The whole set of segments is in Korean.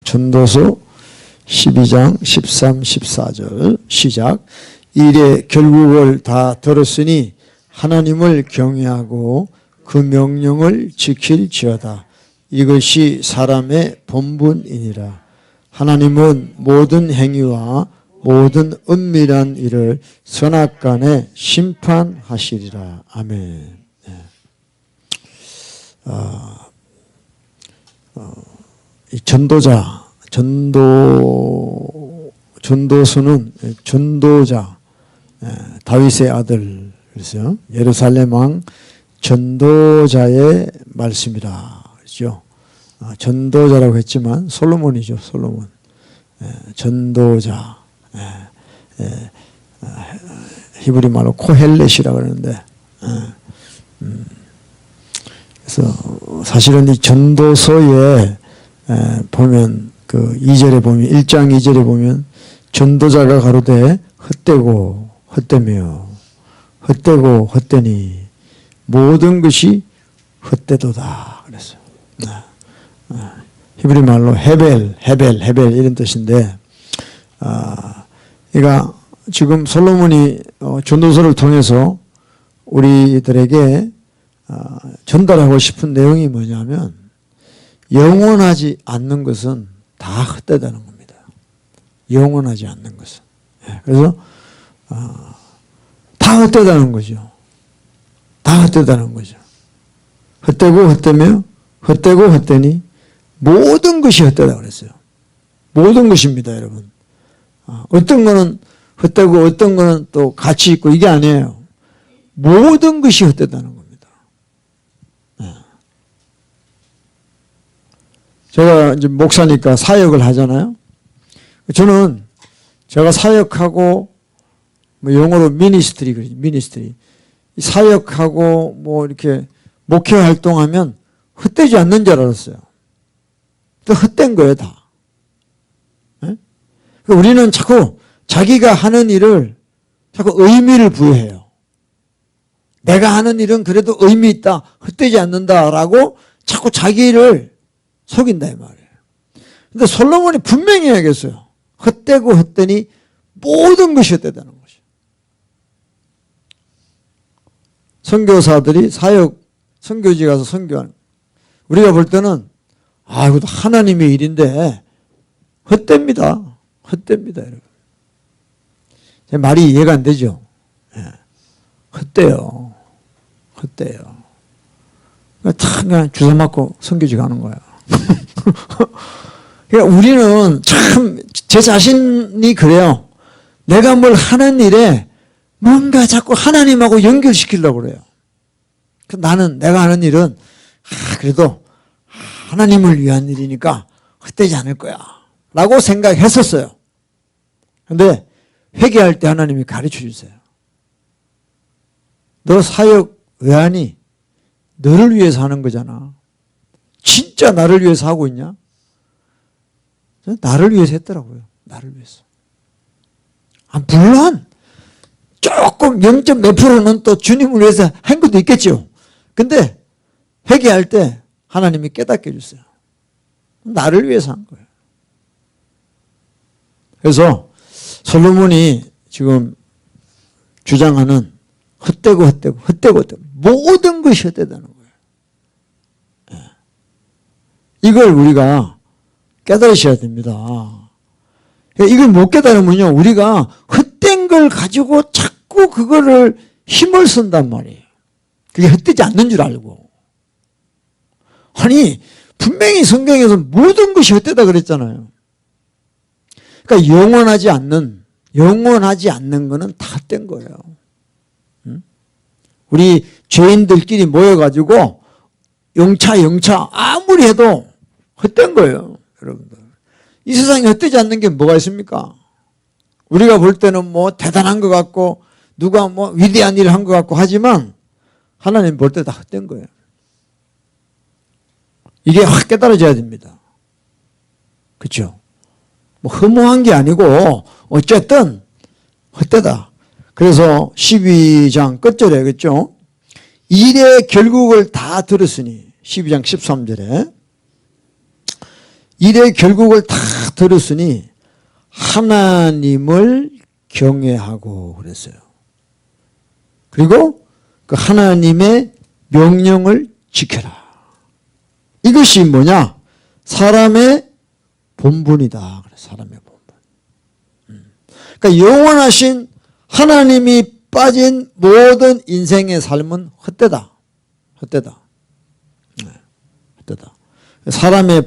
전도서 12장 13, 14절 시작. 일의 결국을 다 들었으니 하나님을 경외하고 그 명령을 지킬지어다. 이것이 사람의 본분이니라. 하나님은 모든 행위와 모든 은밀한 일을 선악간에 심판하시리라. 아멘. 이 전도서는 전도자, 다윗의 아들, 그래서 예루살렘 왕 전도자의 말씀이라 그렇죠. 전도자라고 했지만 솔로몬이죠, 솔로몬. 전도자, 히브리 말로 코헬렛이라고 그러는데, 그래서 사실은 이 전도서에 보면 그 2절에 보면 1장 2절에 보면 전도자가 가로되 헛되고 헛되며 헛되고 헛되니 모든 것이 헛되도다 그랬어요. 히브리 말로 헤벨 이런 뜻인데, 그러니까 지금 솔로몬이 전도서를 통해서 우리들에게 전달하고 싶은 내용이 뭐냐면, 영원하지 않는 것은 다 헛되다는 겁니다. 영원하지 않는 것은. 그래서 다 헛되다는 거죠. 다 헛되다는 거죠. 헛되고 헛되며 헛되고 헛되니 모든 것이 헛되다고 그랬어요. 모든 것입니다, 여러분. 어떤 거는 헛되고 어떤 거는 또 가치 있고 이게 아니에요. 모든 것이 헛되다는 겁니다. 제가 이제 목사니까 사역을 하잖아요. 저는 제가 사역하고 뭐 영어로 미니스트리 사역하고 뭐 이렇게 목회 활동하면 헛되지 않는 줄 알았어요. 또 헛된 거예요, 다. 우리는 자꾸 자기가 하는 일을 자꾸 의미를 부여해요. 내가 하는 일은 그래도 의미 있다, 헛되지 않는다라고 자꾸 자기를 속인다 이 말이에요. 근데 솔로몬이 분명히 얘기했어요. 헛되고 헛되니 모든 것이 헛되다는 것이에요. 선교사들이 선교지 가서 선교하는, 우리가 볼 때는 이것도 하나님의 일인데 헛됩니다. 헛됩니다, 여러분. 제 말이 이해가 안 되죠? 헛돼요. 헛돼요. 그냥 주사 맞고 선교지 가는 거야. 그러니까 우리는 참 제 자신이 그래요. 내가 뭘 하는 일에 뭔가 자꾸 하나님하고 연결시키려고 그래요. 나는 내가 하는 일은 그래도 하나님을 위한 일이니까 헛되지 않을 거야 라고 생각했었어요. 그런데 회개할 때 하나님이 가르쳐 주세요. 너 사역 왜 하니? 너를 위해서 하는 거잖아. 진짜 나를 위해서 하고 있냐? 나를 위해서 했더라고요. 나를 위해서. 물론 조금 0. 몇 %는 또 주님을 위해서 한 것도 있겠죠. 근데 회개할 때 하나님이 깨닫게 해주세요. 나를 위해서 한 거예요. 그래서 솔로몬이 지금 주장하는 헛되고 모든 것이 헛되다는 거예요. 이걸 우리가 깨달으셔야 됩니다. 이걸 못 깨달으면요, 우리가 헛된 걸 가지고 자꾸 그거를 힘을 쓴단 말이에요. 그게 헛되지 않는 줄 알고. 아니, 분명히 성경에서 모든 것이 헛되다 그랬잖아요. 그러니까 영원하지 않는 거는 다 헛된 거예요. 우리 죄인들끼리 모여가지고 영차 아무리 해도 헛된 거예요, 여러분들. 이 세상에 헛되지 않는 게 뭐가 있습니까? 우리가 볼 때는 뭐 대단한 것 같고 누가 뭐 위대한 일을 한 것 같고 하지만 하나님 볼 때 다 헛된 거예요. 이게 확 깨달아져야 됩니다. 그렇죠? 뭐 허무한 게 아니고 어쨌든 헛되다. 그래서 12장 끝절에 그렇죠? 일의 결국을 다 들었으니 12장 13절에 일의 결국을 다 들었으니 하나님을 경외하고 그랬어요. 그리고 그 하나님의 명령을 지켜라. 이것이 뭐냐? 사람의 본분이다. 사람의 본분. 그러니까 영원하신 하나님이 빠진 모든 인생의 삶은 헛되다. 헛되다. 헛되다. 사람의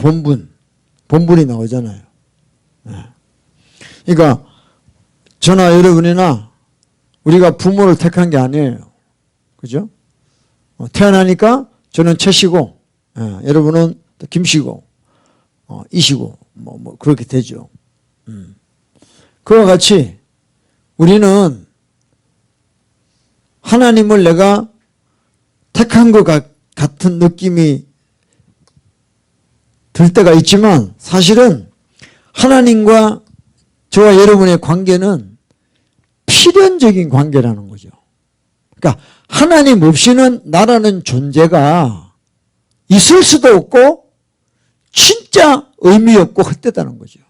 본분이 나오잖아요. 그러니까 저나 여러분이나 우리가 부모를 택한 게 아니에요. 그죠? 태어나니까 저는 채씨고, 여러분은 김씨고, 이씨고, 뭐 그렇게 되죠. 그와 같이 우리는 하나님을 내가 택한 것 같은 느낌이 들 때가 있지만 사실은 하나님과 저와 여러분의 관계는 필연적인 관계라는 거죠. 그러니까 하나님 없이는 나라는 존재가 있을 수도 없고 진짜 의미 없고 헛되다는 거죠.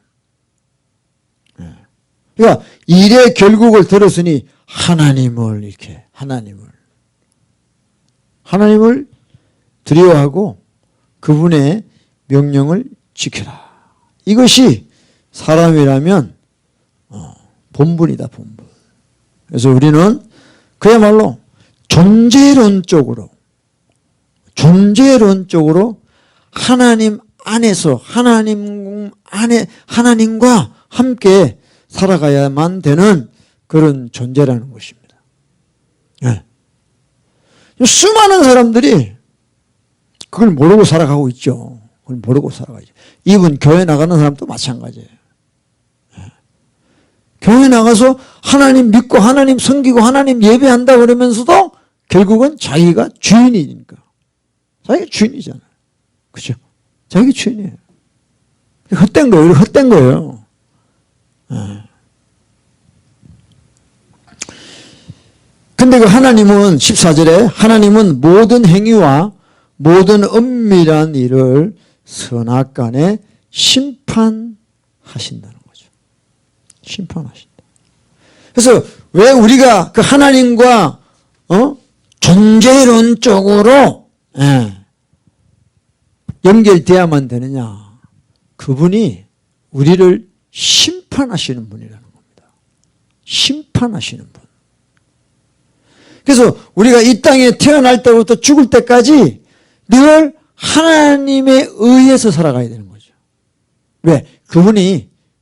그러니까 일의 결국을 들었으니 하나님을 두려워하고 그분의 명령을 지켜라. 이것이 사람이라면 본분이다, 본분. 그래서 우리는 그야말로 존재론적으로 하나님 안에서 하나님과 함께 살아가야만 되는 그런 존재라는 것입니다. 네. 수많은 사람들이 그걸 모르고 살아가고 있죠. 그걸 모르고 살아가죠. 이분 교회 나가는 사람도 마찬가지예요. 네. 교회 나가서 하나님 믿고 하나님 섬기고 하나님 예배한다 그러면서도 결국은 자기가 주인이니까. 자기가 주인이잖아요. 그죠? 자기가 주인이에요. 헛된 거예요. 헛된 거예요. 네. 근데 그 하나님은 14절에 하나님은 모든 행위와 모든 은밀한 일을 선악간에 심판하신다는 거죠. 심판하신다. 그래서 왜 우리가 그 하나님과 존재론적으로 연결돼야만 되느냐? 그분이 우리를 심판하시는 분이라는 겁니다. 심판하시는 분. 그래서 우리가 이 땅에 태어날 때부터 죽을 때까지 늘 하나님에 의해서 살아가야 되는 거죠. 왜?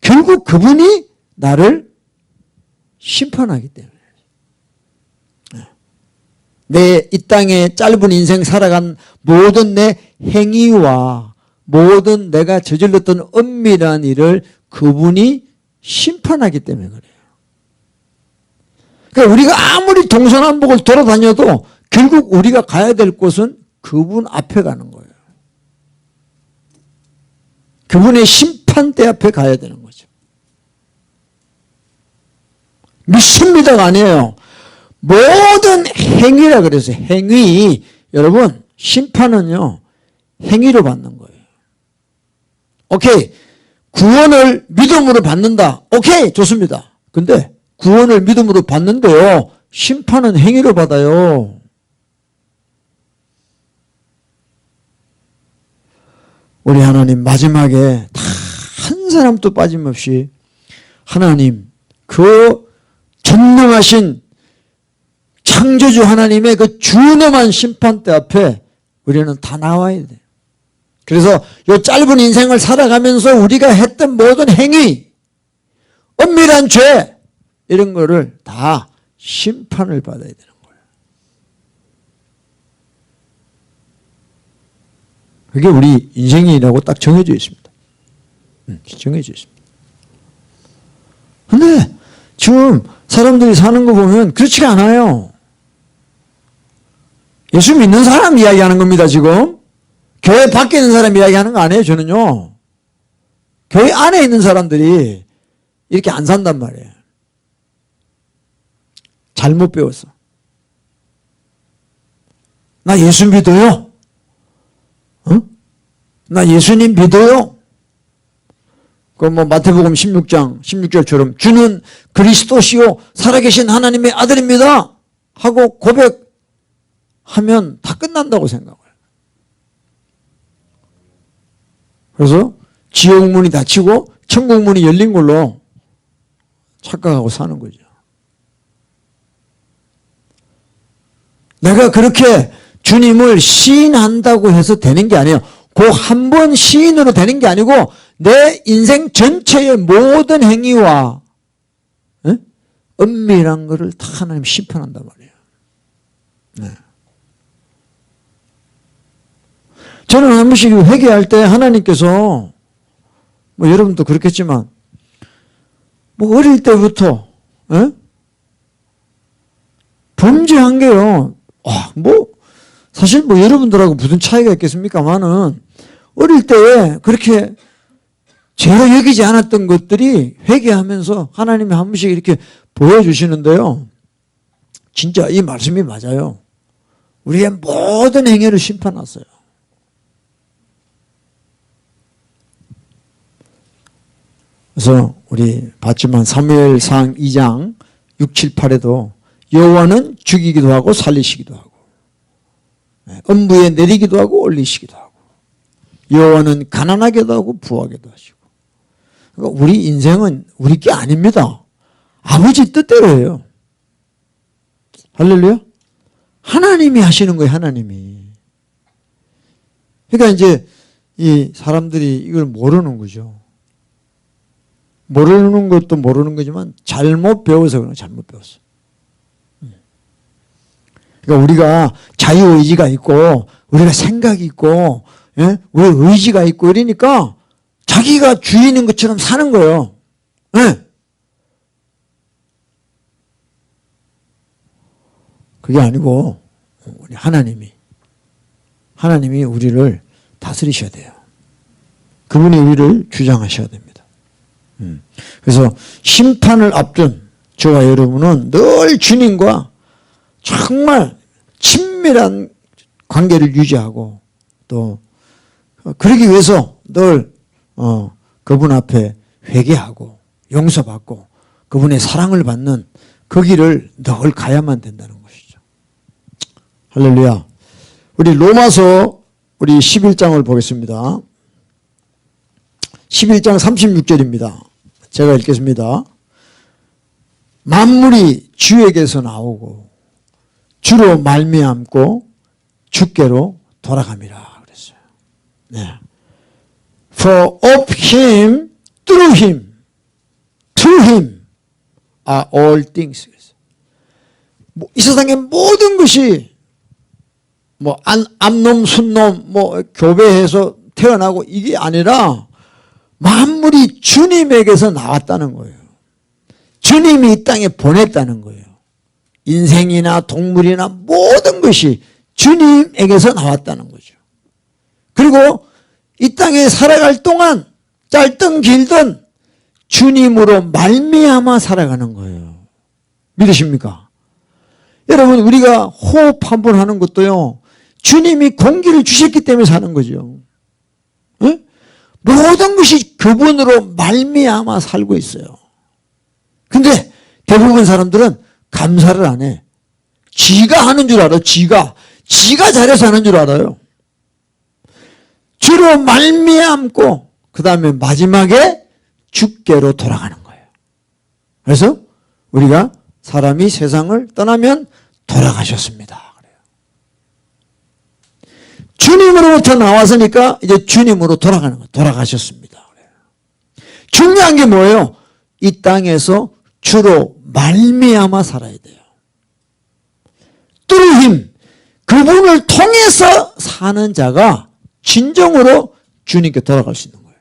결국 그분이 나를 심판하기 때문에. 내 이 땅에 짧은 인생 살아간 모든 내 행위와 모든 내가 저질렀던 은밀한 일을 그분이 심판하기 때문에 그래요. 그러니까 우리가 아무리 동서남북을 돌아다녀도 결국 우리가 가야 될 곳은 그분 앞에 가는 거예요. 그분의 심판대 앞에 가야 되는 거죠. 믿습니다가 아니에요. 모든 행위라 그래서 행위. 여러분 심판은요 행위로 받는 거예요. 오케이. 구원을 믿음으로 받는다. 오케이. 좋습니다. 근데 구원을 믿음으로 받는데요. 심판은 행위로 받아요. 우리 하나님 마지막에 다 한 사람도 빠짐없이 하나님 그 전능하신 창조주 하나님의 그 준엄한 심판대 앞에 우리는 다 나와야 돼요. 그래서 이 짧은 인생을 살아가면서 우리가 했던 모든 행위, 은밀한 죄 이런 거를 다 심판을 받아야 되는 거예요. 그게 우리 인생이라고 딱 정해져 있습니다. 정해져 있습니다. 근데 지금 사람들이 사는 거 보면 그렇지가 않아요. 예수 믿는 사람 이야기하는 겁니다, 지금. 교회 밖에 있는 사람 이야기하는 거 아니에요, 저는요. 교회 안에 있는 사람들이 이렇게 안 산단 말이에요. 잘못 배웠어. 나 예수 믿어요? 나 예수님 믿어요? 그 뭐 마태복음 16장 16절처럼 주는 그리스도시요 살아계신 하나님의 아들입니다 하고 고백하면 다 끝난다고 생각을 해요. 그래서 지옥 문이 닫히고 천국 문이 열린 걸로 착각하고 사는 거죠. 내가 그렇게 주님을 시인한다고 해서 되는 게 아니에요. 그 한 번 시인으로 되는 게 아니고 내 인생 전체의 모든 행위와 은밀한 것을 다 하나님 심판한단 말이에요. 네. 저는 한 번씩 회개할 때 하나님께서 뭐 여러분도 그렇겠지만 뭐 어릴 때부터 범죄한 게요. 뭐 사실 뭐 여러분들하고 무슨 차이가 있겠습니까만은 어릴 때 그렇게 죄로 여기지 않았던 것들이 회개하면서 하나님이 한 번씩 이렇게 보여주시는데요. 진짜 이 말씀이 맞아요. 우리의 모든 행위를 심판하세요. 그래서 우리 봤지만 사무엘상 2장 6, 7, 8에도 여호와는 죽이기도 하고 살리시기도 하고 음부에 내리기도 하고 올리시기도 하고 여호와는 가난하게도 하고 부하게도 하시고 그러니까 우리 인생은 우리 게 아닙니다. 아버지 뜻대로예요. 할렐루야. 하나님이 하시는 거예요. 하나님이. 그러니까 이제 이 사람들이 이걸 모르는 거죠. 모르는 것도 모르는 거지만 잘못 배워서 그런 거예요. 잘못 배웠어. 그러니까 우리가 자유의지가 있고 우리가 생각이 있고 우리 의지가 있고 이러니까 자기가 주인인 것처럼 사는 거예요. 그게 아니고 우리 하나님이 우리를 다스리셔야 돼요. 그분이 우리를 주장하셔야 됩니다. 그래서 심판을 앞둔 저와 여러분은 늘 주님과 정말 친밀한 관계를 유지하고 또 그러기 위해서 늘 그분 앞에 회개하고 용서받고 그분의 사랑을 받는 그 길을 늘 가야만 된다는 것이죠. 할렐루야. 우리 로마서 우리 11장을 보겠습니다. 11장 36절입니다. 제가 읽겠습니다. 만물이 주에게서 나오고 주로 말미암고 주께로 돌아갑니다. 그랬어요. 네. For of him, through him, to him are all things. 이 세상의 모든 것이 뭐 암놈, 순놈, 뭐 교배해서 태어나고 이게 아니라 만물이 주님에게서 나왔다는 거예요. 주님이 이 땅에 보냈다는 거예요. 인생이나 동물이나 모든 것이 주님에게서 나왔다는 거죠. 그리고 이 땅에 살아갈 동안 짧든 길든 주님으로 말미암아 살아가는 거예요. 믿으십니까? 여러분 우리가 호흡 한 번 하는 것도요. 주님이 공기를 주셨기 때문에 사는 거죠. 네? 모든 것이 그분으로 말미암아 살고 있어요. 근데 대부분 사람들은 감사를 안 해. 지가 하는 줄 알아. 지가 잘해서 하는 줄 알아요. 주로 말미암고 그 다음에 마지막에 주께로 돌아가는 거예요. 그래서 우리가 사람이 세상을 떠나면 돌아가셨습니다. 그래요. 주님으로부터 나왔으니까 이제 주님으로 돌아가는 거예요. 돌아가셨습니다. 그래요. 중요한 게 뭐예요? 이 땅에서 주로 말미암아 살아야 돼요. 뚫힘 그분을 통해서 사는 자가 진정으로 주님께 돌아갈 수 있는 거예요.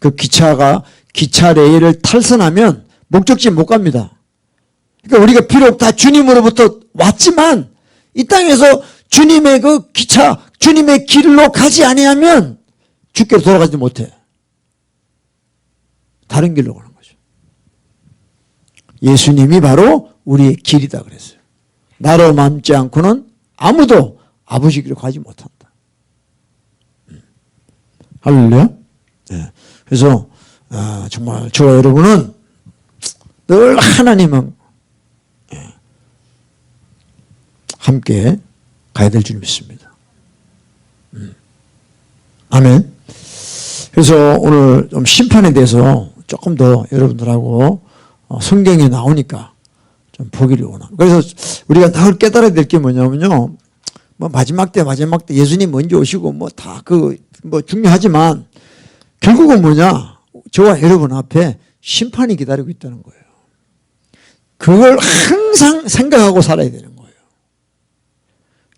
그 기차 레일을 탈선하면 목적지 못 갑니다. 그러니까 우리가 비록 다 주님으로부터 왔지만 이 땅에서 주님의 그 기차, 주님의 길로 가지 아니하면 주께로 돌아가지 못해. 다른 길로 가는 거죠. 예수님이 바로 우리의 길이다 그랬어요. 나로 맘지 않고는 아무도 아버지 길로 가지 못한다. 할렐루야. 예. 그래서 정말 저와 여러분은 늘 하나님은 함께 가야 될 줄 믿습니다. 아멘. 그래서 오늘 좀 심판에 대해서 조금 더 여러분들하고 성경에 나오니까 좀 보기를 원합니다. 그래서 우리가 늘 깨달아야 될 게 뭐냐면요. 뭐 마지막 때 예수님 먼저 오시고 뭐 다 뭐 중요하지만 결국은 뭐냐? 저와 여러분 앞에 심판이 기다리고 있다는 거예요. 그걸 항상 생각하고 살아야 되는 거예요.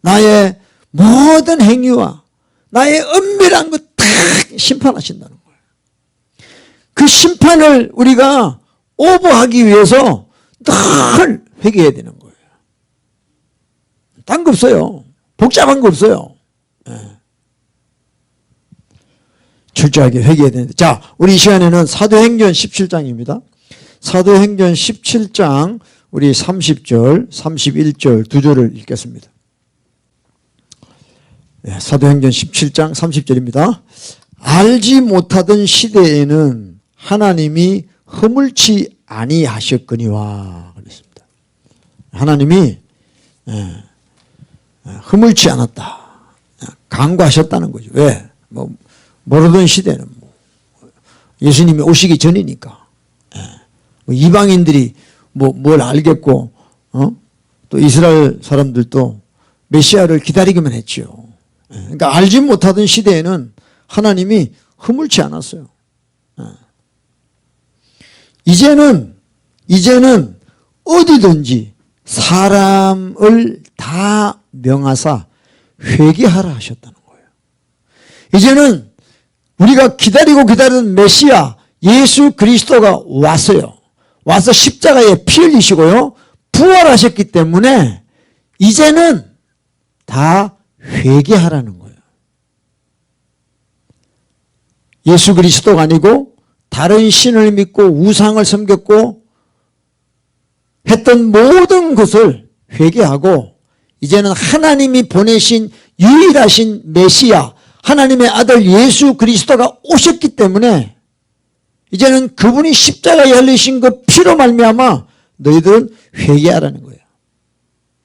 나의 모든 행위와 나의 은밀한 것 다 심판하신다는 거예요. 그 심판을 우리가 오버하기 위해서 늘 회개해야 되는 거예요. 딴 거 없어요. 복잡한 거 없어요. 철저하게 회개해야 되는데. 자, 우리 이 시간에는 사도행전 17장입니다. 사도행전 17장 우리 30절, 31절 두 절을 읽겠습니다. 사도행전 17장 30절입니다. 알지 못하던 시대에는 하나님이 허물치 아니하셨거니와 그랬습니다. 하나님이 허물치 않았다. 간과하셨다는 거죠. 왜? 뭐 모르던 시대는 예수님이 오시기 전이니까. 이방인들이 뭘 알겠고, 또 이스라엘 사람들도 메시아를 기다리기만 했죠. 그러니까 알지 못하던 시대에는 하나님이 허물치 않았어요. 이제는 어디든지 사람을 다 명하사 회개하라 하셨다는 거예요. 이제는 우리가 기다리던 메시아 예수 그리스도가 왔어요. 와서 십자가에 피 흘리시고요. 부활하셨기 때문에 이제는 다 회개하라는 거예요. 예수 그리스도가 아니고 다른 신을 믿고 우상을 섬겼고 했던 모든 것을 회개하고 이제는 하나님이 보내신 유일하신 메시아 하나님의 아들 예수 그리스도가 오셨기 때문에 이제는 그분이 십자가에 흘리신 그 피로 말미암아 너희들은 회개하라는 거예요.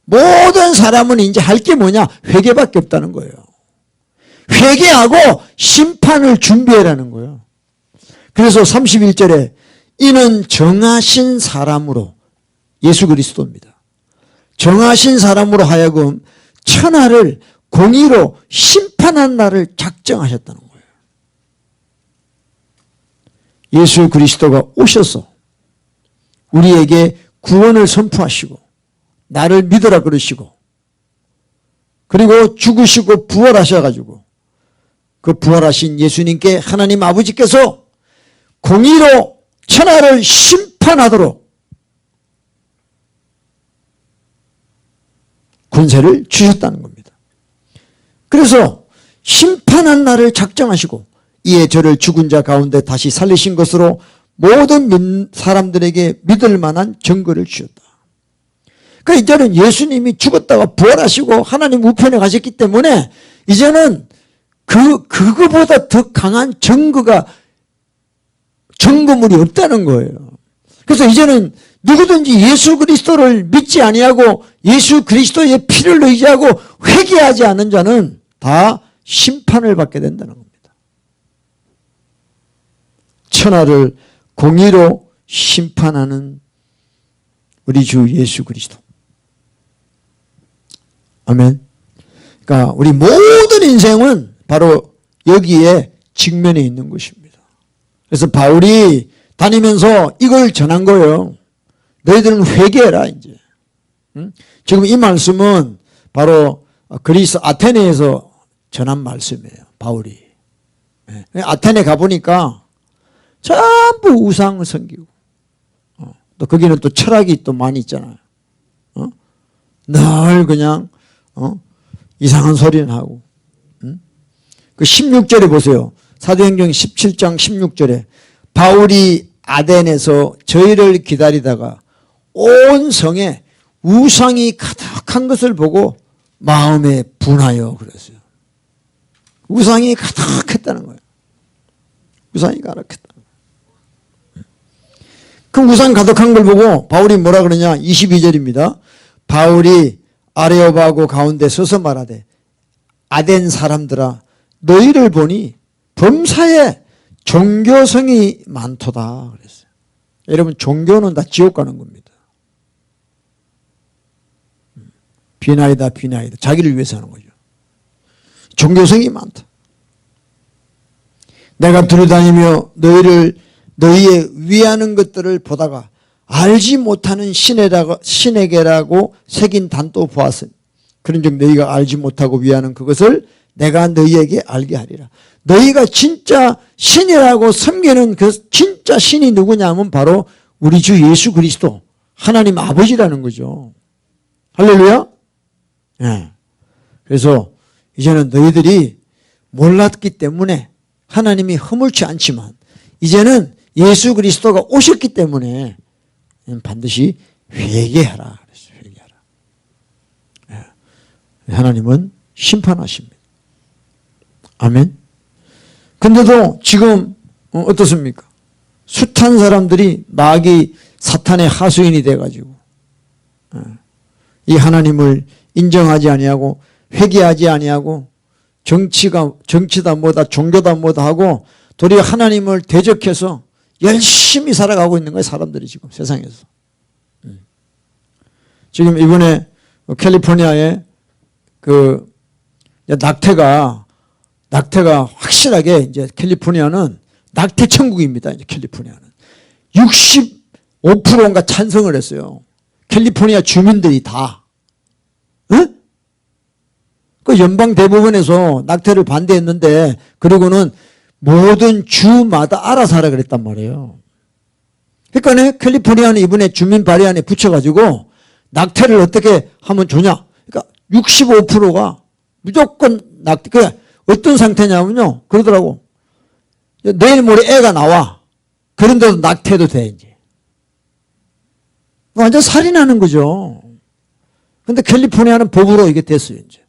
모든 사람은 이제 할 게 뭐냐? 회개밖에 없다는 거예요. 회개하고 심판을 준비하라는 거예요. 그래서 31절에 이는 정하신 사람으로 예수 그리스도입니다. 정하신 사람으로 하여금 천하를 공의로 심판한 날을 작정하셨다는 거예요. 예수 그리스도가 오셔서 우리에게 구원을 선포하시고 나를 믿으라 그러시고 그리고 죽으시고 부활하셔가지고 그 부활하신 예수님께 하나님 아버지께서 공의로 천하를 심판하도록 권세를 주셨다는 겁니다. 그래서 심판한 날을 작정하시고 이에 저를 죽은 자 가운데 다시 살리신 것으로 모든 사람들에게 믿을 만한 증거를 주셨다. 그러니까 이제는 예수님이 죽었다가 부활하시고 하나님 우편에 가셨기 때문에 이제는 그거보다 더 강한 증거물이 없다는 거예요. 그래서 이제는 누구든지 예수 그리스도를 믿지 아니하고 예수 그리스도의 피를 의지하고 회개하지 않는 자는 다 심판을 받게 된다는 겁니다. 천하를 공의로 심판하는 우리 주 예수 그리스도. 아멘. 그러니까 우리 모든 인생은 바로 여기에 직면해 있는 것입니다. 그래서 바울이 다니면서 이걸 전한 거예요. 너희들은 회개해라 이제. 지금 이 말씀은 바로 그리스 아테네에서 전한 말씀이에요. 바울이. 아테네 가보니까 전부 우상을 섬기고 또 거기는 또 철학이 또 많이 있잖아요. 늘 그냥 이상한 소리는 하고. 그 16절에 보세요. 사도행전 17장 16절에 바울이 아덴에서 저희를 기다리다가 온 성에 우상이 가득한 것을 보고 마음에 분하여 그랬어요. 우상이 가득했다는 거예요. 우상이 가득했다. 그 우상 가득한 걸 보고 바울이 뭐라 그러냐? 22절입니다. 바울이 아레오바고 가운데 서서 말하되 아덴 사람들아 너희를 보니 범사에 종교성이 많도다 그랬어요. 여러분 종교는 다 지옥 가는 겁니다. 비나이다 비나이다. 자기를 위해서 하는 거죠. 종교성이 많다. 내가 들어다니며 너희의 위하는 것들을 보다가 알지 못하는 신에게라고 새긴 단도 보았으니 그런즉 너희가 알지 못하고 위하는 그것을 내가 너희에게 알게 하리라. 너희가 진짜 신이라고 섬기는 그 진짜 신이 누구냐면 바로 우리 주 예수 그리스도 하나님 아버지라는 거죠. 할렐루야. 네. 그래서 이제는 너희들이 몰랐기 때문에 하나님이 허물지 않지만 이제는 예수 그리스도가 오셨기 때문에 반드시 회개하라. 회개하라. 네. 하나님은 심판하십니다. 아멘. 근데도 지금 어떻습니까? 숱한 사람들이 마귀 사탄의 하수인이 돼가지고 이 하나님을 인정하지 아니하고 회개하지 아니하고 정치다 뭐다 종교다 뭐다 하고 도리어 하나님을 대적해서 열심히 살아가고 있는 거예요. 사람들이 지금 세상에서. 지금 이번에 캘리포니아에 그 낙태가 확실하게 이제 캘리포니아는 낙태 천국입니다. 이제 캘리포니아는 65%인가 찬성을 했어요. 캘리포니아 주민들이 다. 응? 그 연방 대법원에서 낙태를 반대했는데 그리고는 모든 주마다 알아서 하라 그랬단 말이에요. 그러니까 캘리포니아는 이번에 주민 발의안에 붙여가지고 낙태를 어떻게 하면 좋냐. 그러니까 65%가 무조건 낙태. 그러니까 어떤 상태냐면요. 그러더라고. 내일 모레 애가 나와. 그런데도 낙태도 돼 이제. 완전 살인하는 거죠. 근데 캘리포니아는 법으로 이게 됐어요 이제.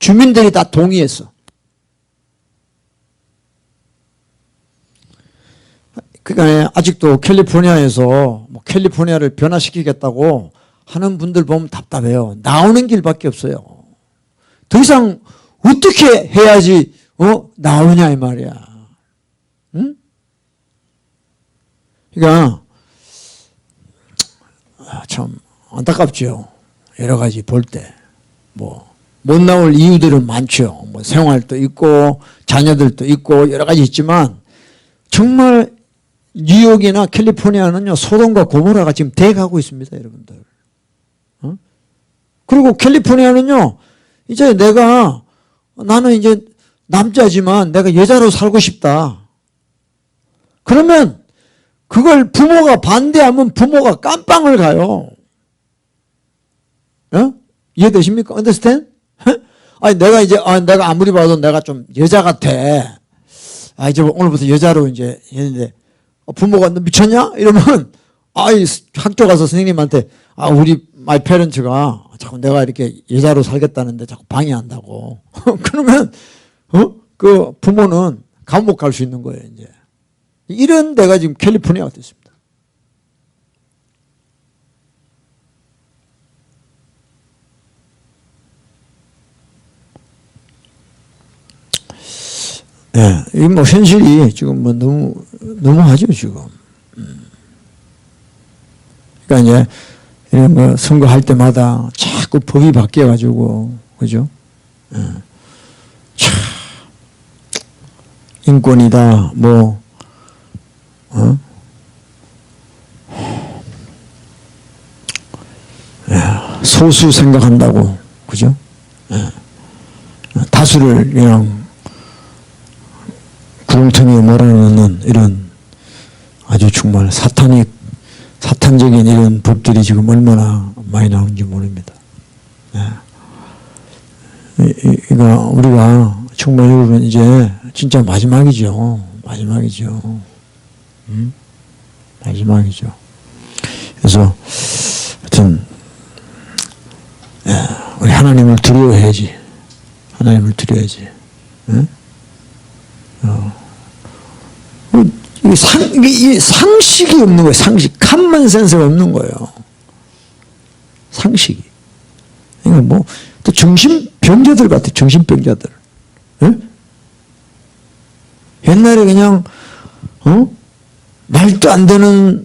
주민들이 다 동의했어. 그러니까 아직도 캘리포니아에서 뭐 캘리포니아를 변화시키겠다고 하는 분들 보면 답답해요. 나오는 길밖에 없어요. 더 이상 어떻게 해야지 나오냐 이 말이야. 응? 그러니까 참 안타깝죠. 여러 가지 볼 때 뭐 못 나올 이유들은 많죠. 뭐 생활도 있고 자녀들도 있고 여러 가지 있지만 정말 뉴욕이나 캘리포니아는요 소돔과 고모라가 지금 돼가고 있습니다, 여러분들. 그리고 캘리포니아는요 이제 나는 이제 남자지만 내가 여자로 살고 싶다. 그러면 그걸 부모가 반대하면 부모가 깜빵을 가요. 이해되십니까? understand? 아니 내가 아무리 봐도 내가 좀 여자 같아. 이제 오늘부터 여자로 이제 했는데 부모가 너 미쳤냐? 이러면 학교 가서 선생님한테 마이 페런츠가 자꾸 내가 이렇게 여자로 살겠다는데 자꾸 방해한다고. 그러면 그 부모는 감옥 갈 수 있는 거예요 이제. 이런 데가 지금 캘리포니아가 됐습니다. 네, 이 뭐 현실이 지금 뭐 너무하죠 지금. 그러니까 이제 이런 거 선거할 때마다 자꾸 법이 바뀌어 가지고 그죠? 참 인권이다 뭐 소수 생각한다고 그죠? 다수를 그냥 구렁텅이에 몰아넣는 이런 아주 정말 사탄적인 이런 법들이 지금 얼마나 많이 나오는지 모릅니다. 그러니까 우리가 정말 여러분 이제 진짜 마지막이죠. 마지막이죠. 마지막이죠. 그래서 하여튼 우리 하나님을 두려워해야지. 하나님을 두려워야지. 이 상식이 없는 거예요. 상식. common sense가 없는 거예요. 상식이. 이거 뭐, 또 정신병자들 같아, 정신병자들. 네? 옛날에 그냥, 말도 안 되는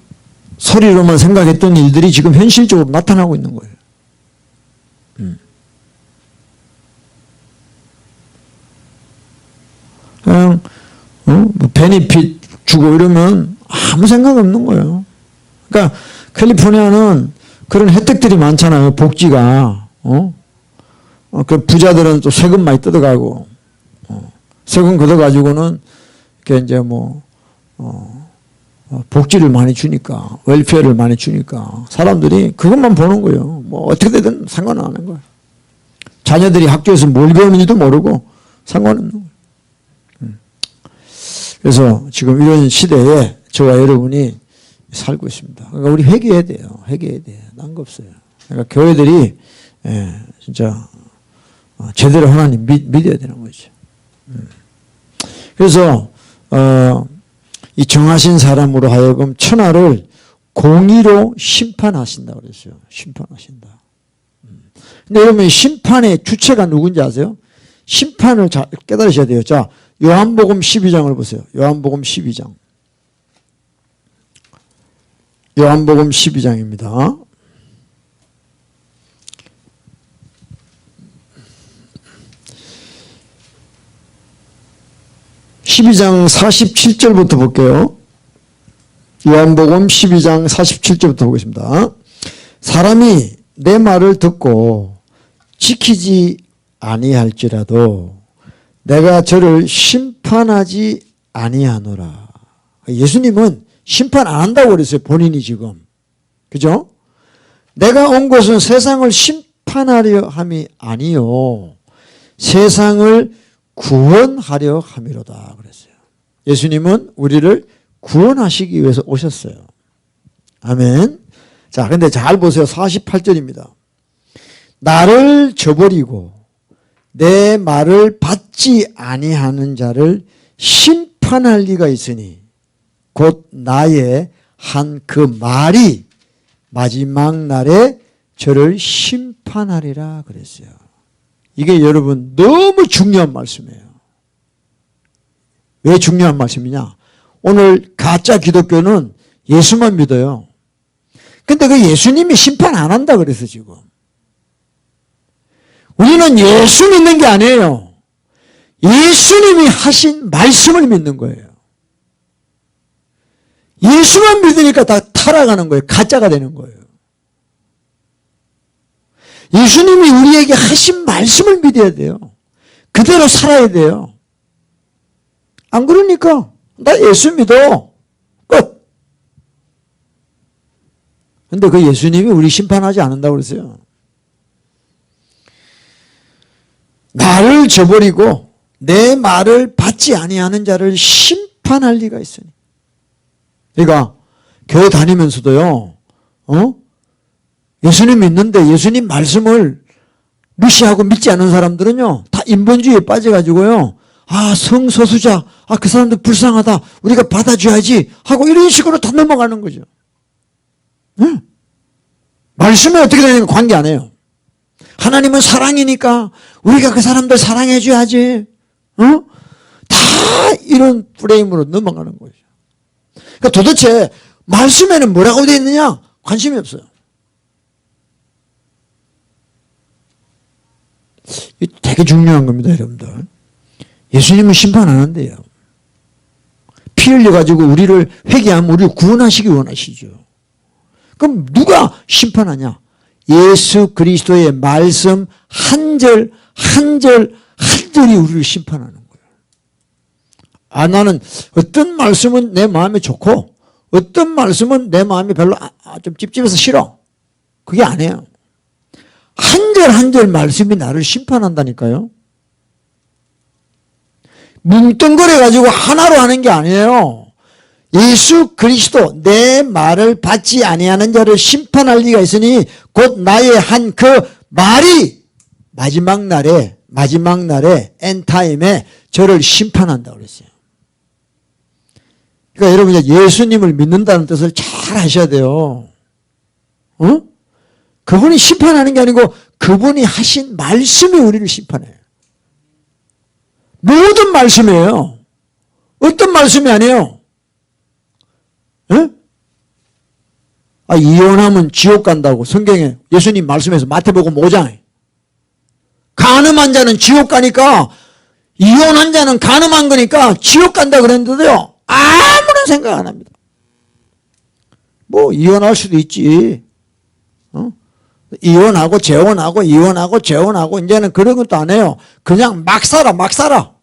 소리로만 생각했던 일들이 지금 현실적으로 나타나고 있는 거예요. 그냥, 뭐 베니핏 주고 이러면 아무 생각 없는 거예요. 그러니까 캘리포니아는 그런 혜택들이 많잖아요. 복지가. 그 부자들은 또 세금 많이 뜯어가고, 세금 걷어가지고는, 이렇게 이제 뭐, 복지를 많이 주니까, 웰페어를 많이 주니까, 사람들이 그것만 보는 거예요. 뭐, 어떻게 되든 상관 안 하는 거예요. 자녀들이 학교에서 뭘 배우는지도 모르고 상관없는 거예요. 그래서 지금 이런 시대에 저와 여러분이 살고 있습니다. 그러니까 우리 회개해야 돼요. 회개해야 돼요. 난 거 없어요. 그러니까 교회들이, 진짜, 제대로 하나님 믿어야 되는 거죠. 그래서 이 정하신 사람으로 하여금 천하를 공의로 심판하신다고 그랬어요. 심판하신다. 근데 여러분 심판의 주체가 누군지 아세요? 심판을 잘 깨달으셔야 돼요. 자, 요한복음 12장을 보세요. 요한복음 12장. 요한복음 12장입니다. 12장 47절부터 볼게요. 요한복음 12장 47절부터 보겠습니다. 사람이 내 말을 듣고 지키지 아니할지라도 내가 저를 심판하지 아니하노라. 예수님은 심판 안 한다고 그랬어요. 본인이 지금. 그죠? 내가 온 것은 세상을 심판하려 함이 아니요 세상을 구원하려 함이로다 그랬어요. 예수님은 우리를 구원하시기 위해서 오셨어요. 아멘. 자, 근데 잘 보세요. 48절입니다. 나를 저버리고 내 말을 받지 아니하는 자를 심판할 리가 있으니 곧 나의 한 그 말이 마지막 날에 저를 심판하리라 그랬어요. 이게 여러분 너무 중요한 말씀이에요. 왜 중요한 말씀이냐? 오늘 가짜 기독교는 예수만 믿어요. 근데 그 예수님이 심판 안 한다 그래서 지금. 우리는 예수 믿는 게 아니에요. 예수님이 하신 말씀을 믿는 거예요. 예수만 믿으니까 다 타락하는 거예요. 가짜가 되는 거예요. 예수님이 우리에게 하신 말씀을 믿어야 돼요. 그대로 살아야 돼요. 안 그러니까 나 예수 믿어. 끝. 근데 그 예수님이 우리 심판하지 않는다고 그랬어요. 나를 저버리고 내 말을 받지 아니하는 자를 심판할 리가 있으니. 그러니까 교회 다니면서도요. 예수님 믿는데 예수님 말씀을 무시하고 믿지 않는 사람들은요. 다 인본주의에 빠져가지고요. 아, 성소수자. 아, 그 사람들 불쌍하다. 우리가 받아줘야지. 하고 이런 식으로 다 넘어가는 거죠. 네? 말씀이 어떻게 되는 관계 안 해요. 하나님은 사랑이니까 우리가 그 사람들 사랑해줘야지. 다 이런 프레임으로 넘어가는 거죠. 그러니까 도대체 말씀에는 뭐라고 되어 있느냐? 관심이 없어요. 이게 되게 중요한 겁니다, 여러분들. 예수님은 심판 안 한대요. 피 흘려가지고 우리를 회개하면 우리를 구원하시기 원하시죠. 그럼 누가 심판하냐? 예수 그리스도의 말씀 한 절, 한 절, 한 절이 우리를 심판하는 거예요. 아, 나는 어떤 말씀은 내 마음에 좋고 어떤 말씀은 내 마음이 별로 좀 찝찝해서 싫어. 그게 아니에요. 한 절 한 절 말씀이 나를 심판한다니까요. 뭉뚱그려가지고 하나로 하는 게 아니에요. 예수 그리스도 내 말을 받지 아니하는 자를 심판할 리가 있으니 곧 나의 한 그 말이 마지막 날에 엔타임에 저를 심판한다고 그랬어요. 그러니까 여러분 예수님을 믿는다는 뜻을 잘 하셔야 돼요. 그분이 심판하는 게 아니고 그분이 하신 말씀이 우리를 심판해요. 모든 말씀이에요. 어떤 말씀이 아니에요. 이혼하면 지옥 간다고 성경에 예수님 말씀에서 마태복음 5장에 간음한 자는 지옥 가니까 이혼한 자는 간음한 거니까 지옥 간다 그랬는데요. 아무런 생각 안 합니다. 뭐 이혼할 수도 있지. 이혼하고 재혼하고 이혼하고 재혼하고 이제는 그런 것도 안 해요. 그냥 막 살아 막 살아.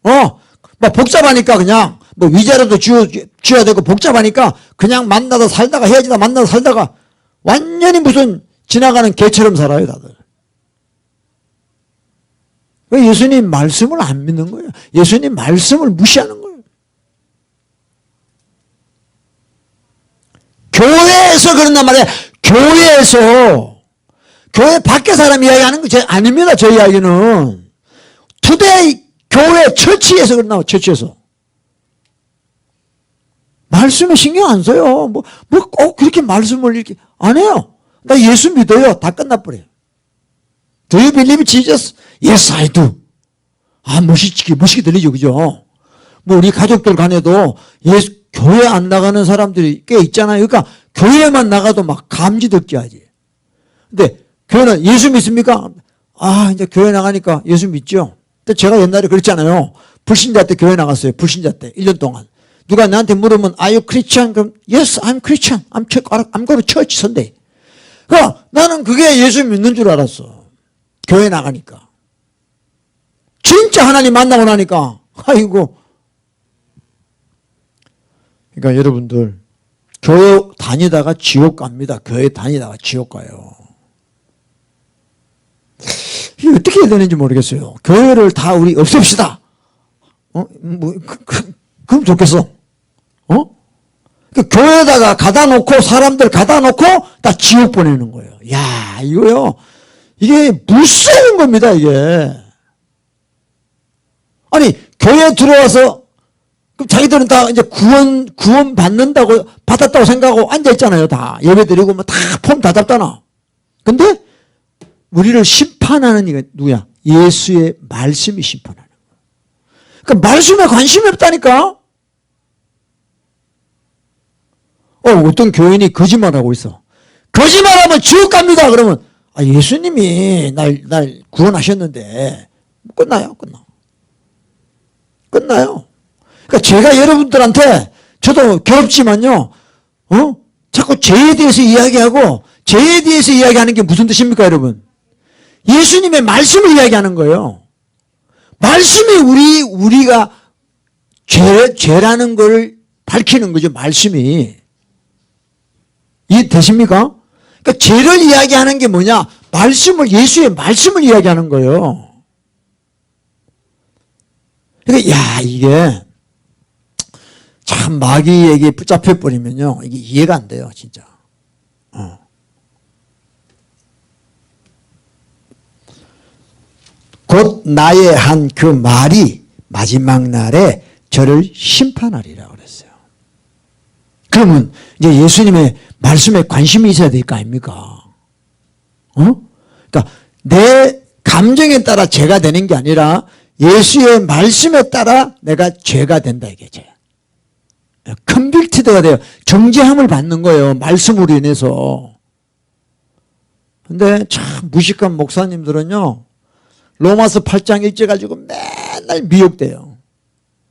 막 복잡하니까 그냥 뭐 위자료도 쥐어야 되고 복잡하니까 그냥 만나다 살다가 헤어지다 만나다 살다가 완전히 무슨 지나가는 개처럼 살아요 다들. 왜 예수님 말씀을 안 믿는 거예요? 예수님 말씀을 무시하는 거예요. 교회에서 그런단 말이에요. 교회 밖에 사람 이야기하는 거 아닙니다. 저 이야기는. 투데이 교회 처치에서 그런다고 처치에서. 말씀에 신경 안 써요. 꼭 그렇게 말씀을 이렇게 안 해요. 나 예수 믿어요. 다 끝나버려요. Do you believe Jesus? Yes, I do. 멋있게 들리죠, 그죠? 우리 가족들 간에도 교회 안 나가는 사람들이 꽤 있잖아요. 그러니까 교회만 나가도 막 감지덕지 하지. 근데 교회는 예수 믿습니까? 이제 교회 나가니까 예수 믿죠. 근데 제가 옛날에 그랬잖아요. 불신자 때 교회 나갔어요. 불신자 때 1년 동안. 누가 나한테 물으면 Are you Christian? 그럼 Yes, I'm Christian. I'm going to church Sunday. 그러니까 나는 그게 예수 믿는 줄 알았어. 교회 나가니까. 진짜 하나님 만나고 나니까 아이고. 그러니까 여러분들 교회 다니다가 지옥 갑니다. 교회 다니다가 지옥 가요. 이게 어떻게 해야 되는지 모르겠어요. 교회를 다 우리 없앱시다. 그럼 좋겠어. 교회에다가 가다 놓고 사람들 가다 놓고 다 지옥 보내는 거예요. 야, 이거요. 이게 무서운 겁니다, 이게. 아니, 교회에 들어와서 그럼 자기들은 다 이제 구원 받는다고 받았다고 생각하고 앉아 있잖아요, 다. 예배 드리고 뭐 다 폼 다 잡잖아. 근데 우리를 심판하는 이가 누구야? 예수의 말씀이 심판하는 거야. 그러니까 말씀에 관심이 없다니까. 어떤 교인이 거짓말하고 있어. 거짓말하면 지옥 갑니다. 그러면 예수님이 날 구원하셨는데 끝나요. 끝나요. 그러니까 제가 여러분들한테 저도 괴롭지만요. 자꾸 죄에 대해서 이야기하고 죄에 대해서 이야기하는 게 무슨 뜻입니까, 여러분? 예수님의 말씀을 이야기하는 거예요. 말씀이 우리가 죄라는 걸 밝히는 거죠, 말씀이. 이해되십니까? 그러니까 죄를 이야기하는 게 뭐냐? 예수의 말씀을 이야기하는 거예요. 그러니까, 이게 참 마귀에게 붙잡혀버리면요. 이게 이해가 안 돼요, 진짜. 곧 나의 한 그 말이 마지막 날에 저를 심판하리라 그랬어요. 그러면 이제 예수님의 말씀에 관심이 있어야 될 거 아닙니까? 그러니까 내 감정에 따라 죄가 되는 게 아니라 예수의 말씀에 따라 내가 죄가 된다, 이게 죄. 컨빅티드가 돼요. 정죄함을 받는 거예요. 말씀으로 인해서. 근데 참 무식한 목사님들은요. 로마서 8장 1절 가지고 맨날 미혹돼요.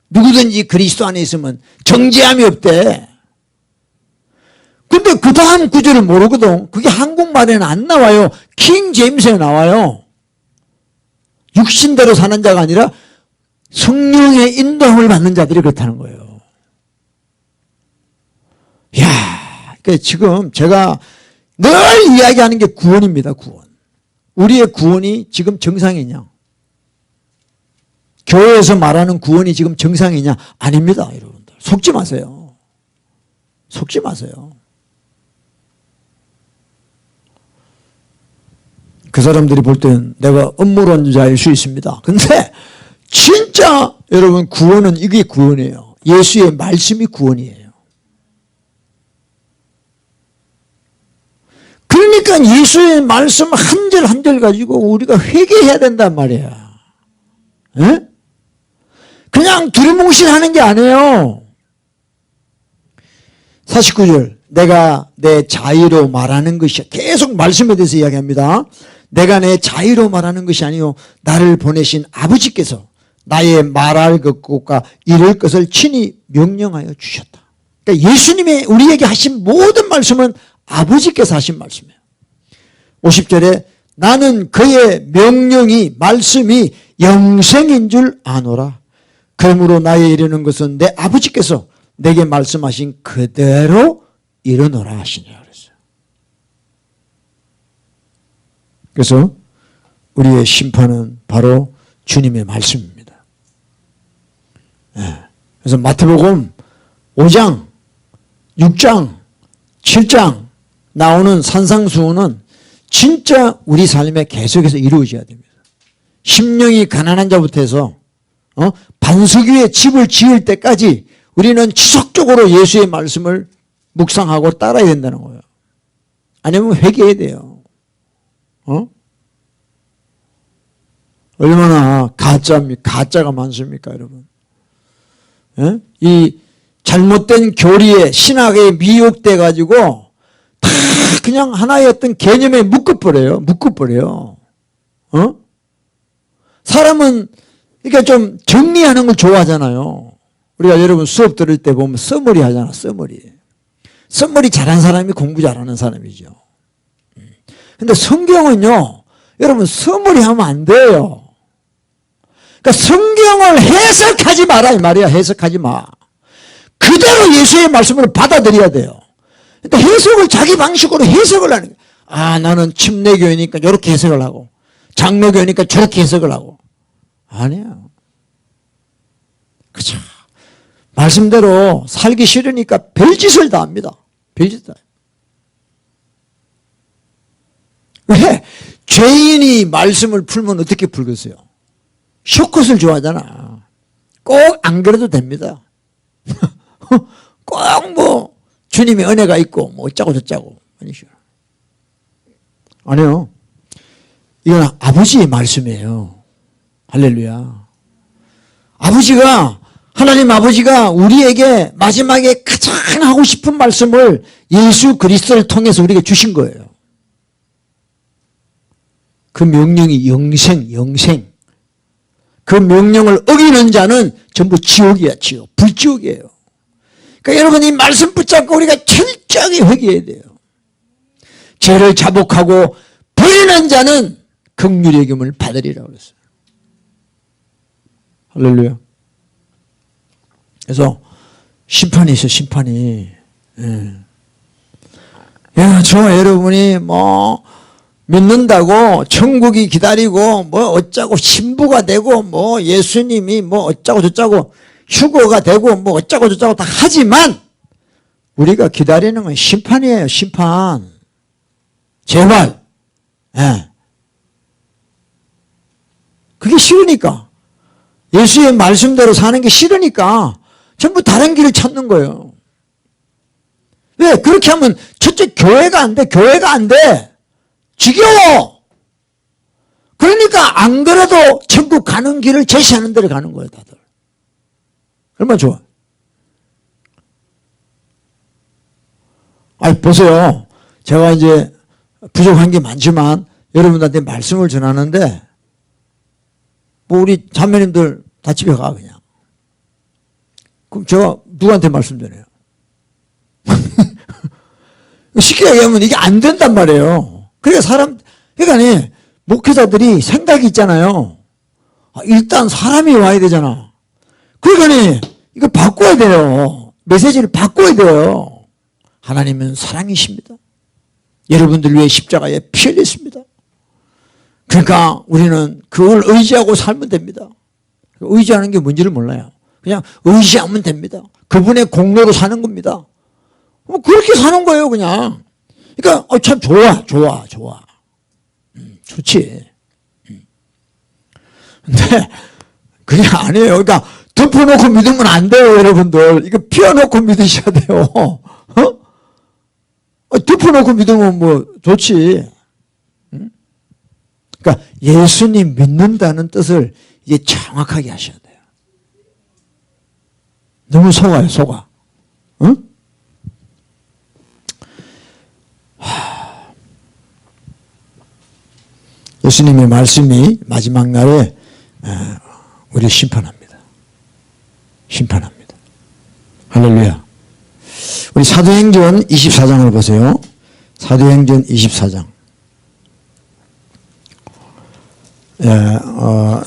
누구든지 그리스도 안에 있으면 정죄함이 없대. 근데 그 다음 구절을 모르거든. 그게 한국말에는 안 나와요. 킹 제임스에 나와요. 육신대로 사는 자가 아니라 성령의 인도함을 받는 자들이 그렇다는 거예요. 그러니까 지금 제가 늘 이야기하는 게 구원입니다. 구원. 우리의 구원이 지금 정상이냐? 교회에서 말하는 구원이 지금 정상이냐? 아닙니다, 여러분들. 속지 마세요. 속지 마세요. 그 사람들이 볼 땐 내가 음모론자일 수 있습니다. 근데 진짜 여러분 구원은 이게 구원이에요. 예수의 말씀이 구원이에요. 그러니까 예수의 말씀 한 절 한 절 가지고 우리가 회개해야 된단 말이야. 에? 그냥 두루뭉실하는 게 아니에요. 49절 내가 내 자의로 말하는 것이 계속 말씀에 대해서 이야기합니다. 내가 내 자의로 말하는 것이 아니요 나를 보내신 아버지께서 나의 말할 것과 이룰 것을 친히 명령하여 주셨다. 그러니까 예수님이 우리에게 하신 모든 말씀은 아버지께서 하신 말씀이에요. 50절에 나는 그의 명령이 말씀이 영생인 줄 아노라. 그러므로 나의 이르는 것은 내 아버지께서 내게 말씀하신 그대로 이루노라 하시니라 그랬어요. 그래서 우리의 심판은 바로 주님의 말씀입니다. 그래서 마태복음 5장, 6장, 7장 나오는 산상수훈은 진짜 우리 삶에 계속해서 이루어져야 됩니다. 심령이 가난한 자부터 해서 반석 위에 집을 지을 때까지 우리는 지속적으로 예수의 말씀을 묵상하고 따라야 된다는 거예요. 아니면 회개해야 돼요. 얼마나 가짜가 많습니까, 여러분? 이 잘못된 교리에 신학에 미혹돼 가지고 다 그냥 하나의 어떤 개념에 묶어버려요. 사람은 그러니까 좀 정리하는 걸 좋아하잖아요. 우리가 여러분 수업 들을 때 보면 써머리 하잖아. 써머리 잘하는 사람이 공부 잘하는 사람이죠. 근데 성경은요, 여러분 써머리 하면 안 돼요. 그러니까 성경을 해석하지 마라 이 말이야. 해석하지 마. 그대로 예수의 말씀을 받아들여야 돼요. 근데 해석을 자기 방식으로 해석을 하는 거예요. 아, 나는 침례교회니까 이렇게 해석을 하고 장로교회니까 저렇게 해석을 하고. 아니야. 그쵸. 말씀대로 살기 싫으니까 별짓을 다 합니다. 별짓 다. 왜? 죄인이 말씀을 풀면 어떻게 풀겠어요? 쇼컷을 좋아하잖아. 꼭 안 그래도 됩니다. 꼭 뭐 주님의 은혜가 있고 뭐 어쩌고 저쩌고. 아니요. 이건 아버지의 말씀이에요. 할렐루야. 하나님 아버지가 우리에게 마지막에 가장 하고 싶은 말씀을 예수 그리스도를 통해서 우리에게 주신 거예요. 그 명령이 영생. 그 명령을 어기는 자는 전부 지옥이야, 지옥. 불지옥이에요. 그러니까 여러분 이 말씀 붙잡고 우리가 철저하게 회개해야 돼요. 죄를 자복하고 버리는 자는 긍휼의 금을 받으리라고 그랬어요. 할렐루야. 그래서 심판이 있어요, 심판이. 저 여러분이 뭐 믿는다고 천국이 기다리고 뭐 어쩌고 신부가 되고 뭐 예수님이 뭐 어쩌고 저쩌고 휴거가 되고 뭐 어쩌고 저쩌고 다 하지만 우리가 기다리는 건 심판이에요, 심판. 제발. 그게 싫으니까. 예수의 말씀대로 사는 게 싫으니까 전부 다른 길을 찾는 거예요. 왜? 그렇게 하면 첫째 교회가 안 돼. 지겨워. 그러니까 안 그래도 천국 가는 길을 제시하는 데로 가는 거예요, 다들. 얼마나 좋아. 보세요. 제가 이제 부족한 게 많지만 여러분들한테 말씀을 전하는데 뭐 우리 자매님들 다 집에 가 그냥. 그럼 제가 누구한테 말씀 전해요? 쉽게 얘기하면 이게 안 된단 말이에요. 그러니까 목회자들이 생각이 있잖아요. 일단 사람이 와야 되잖아. 그러니까 이거 바꿔야 돼요. 메시지를 바꿔야 돼요. 하나님은 사랑이십니다. 여러분들 위해 십자가에 피 흘렸습니다. 그러니까 우리는 그걸 의지하고 살면 됩니다. 의지하는 게 뭔지를 몰라요. 그냥 의지하면 됩니다. 그분의 공로로 사는 겁니다. 그렇게 사는 거예요, 그냥. 그러니까 참 좋아. 좋지. 근데 그게 아니에요. 그러니까 덮어놓고 믿으면 안 돼요, 여러분들. 이거 피워놓고 믿으셔야 돼요. 덮어놓고 믿으면 뭐 좋지. 그러니까 예수님 믿는다는 뜻을 이제 정확하게 하셔야 돼요. 너무 속아요, 속아. 응? 예수님의 말씀이 마지막 날에 우리 심판합니다. 심판합니다. 할렐루야. 우리 사도행전 24장을 보세요. 사도행전 24장.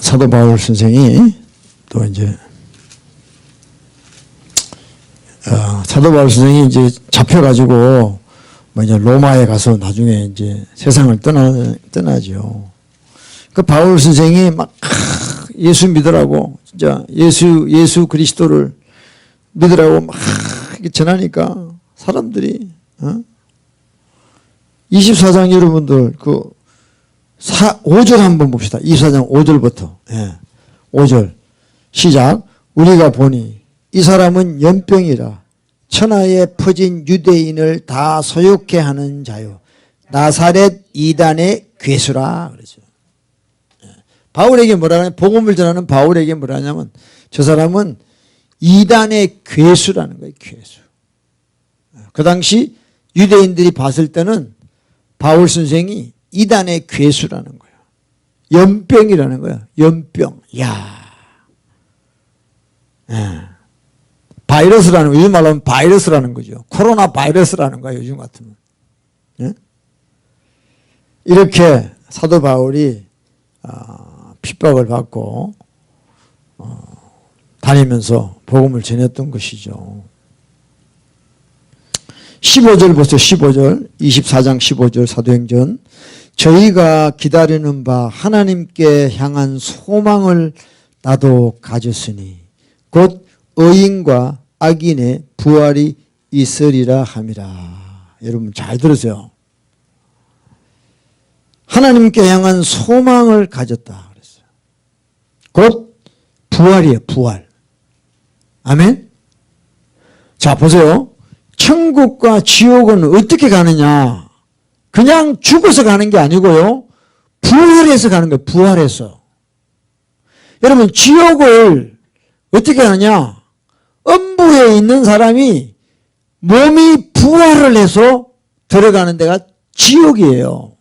사도 바울 선생이 또 이제 사도 바울 선생이 이제 잡혀가지고 뭐 이제 로마에 가서 나중에 이제 세상을 떠나죠. 그 바울 선생이 막 예수 믿으라고 진짜 예수 그리스도를 믿으라고 막 전하니까 사람들이 24장 여러분들 그 5절 한번 봅시다. 24장 5절부터 5절 시작. 우리가 보니 이 사람은 연병이라 천하에 퍼진 유대인을 다 소욕케 하는 자요 나사렛 이단의 괴수라 그러죠. 바울에게 뭐라 하냐면 복음을 전하는 바울에게 뭐라 하냐면 저 사람은 이단의 괴수라는 거예요. 괴수. 그 당시 유대인들이 봤을 때는 바울 선생이 이단의 괴수라는 거예요. 연병이라는 거예요. 연병. 야. 바이러스라는 거, 요즘 말로 하면 바이러스라는 거죠. 코로나 바이러스라는 거예요. 요즘 같으면. 이렇게 사도 바울이 핍박을 받고 다니면서 복음을 전했던 것이죠. 15절 보세요. 15절 24장 15절 사도행전 저희가 기다리는 바 하나님께 향한 소망을 나도 가졌으니 곧 의인과 악인의 부활이 있으리라 함이라. 여러분 잘 들으세요. 하나님께 향한 소망을 가졌다 그랬어요. 곧 부활이에요. 부활. 아멘. 자 보세요. 천국과 지옥은 어떻게 가느냐. 그냥 죽어서 가는 게 아니고요. 부활해서 가는 거예요. 부활해서. 여러분 지옥을 어떻게 가느냐. 음부에 있는 사람이 몸이 부활을 해서 들어가는 데가 지옥이에요.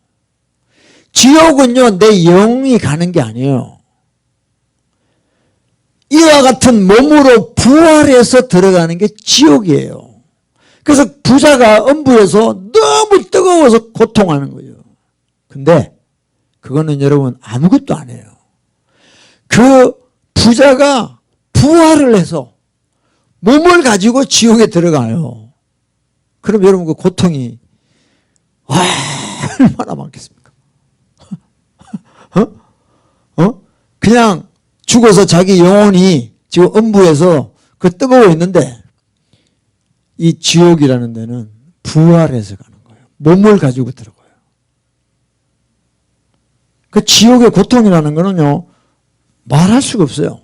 지옥은요 내 영이 가는 게 아니에요. 이와 같은 몸으로 부활해서 들어가는 게 지옥이에요. 그래서 부자가 음부에서 너무 뜨거워서 고통하는 거예요. 근데 그거는 여러분 아무것도 안 해요. 그 부자가 부활을 해서 몸을 지옥에 들어가요. 그럼 여러분 그 고통이 얼마나 많겠습니까? 그냥 죽어서 자기 영혼이 지금 음부에서 그 뜨거워 있는데 이 지옥이라는 데는 부활해서 가는 거예요. 몸을 가지고 들어가요. 그 지옥의 고통이라는 거는요 말할 수가 없어요.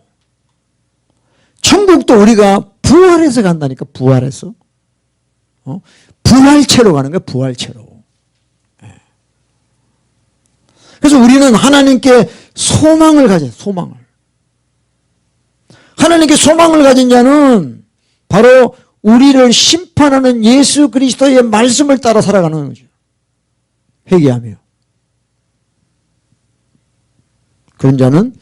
천국도 우리가 부활해서 간다니까. 부활해서 부활체로 가는 거예요. 부활체로. 그래서 우리는 하나님께 소망을 가져요. 소망을. 하나님께 소망을 가진 자는 바로 우리를 심판하는 예수 그리스도의 말씀을 따라 살아가는 거죠. 회개하며. 그런 자는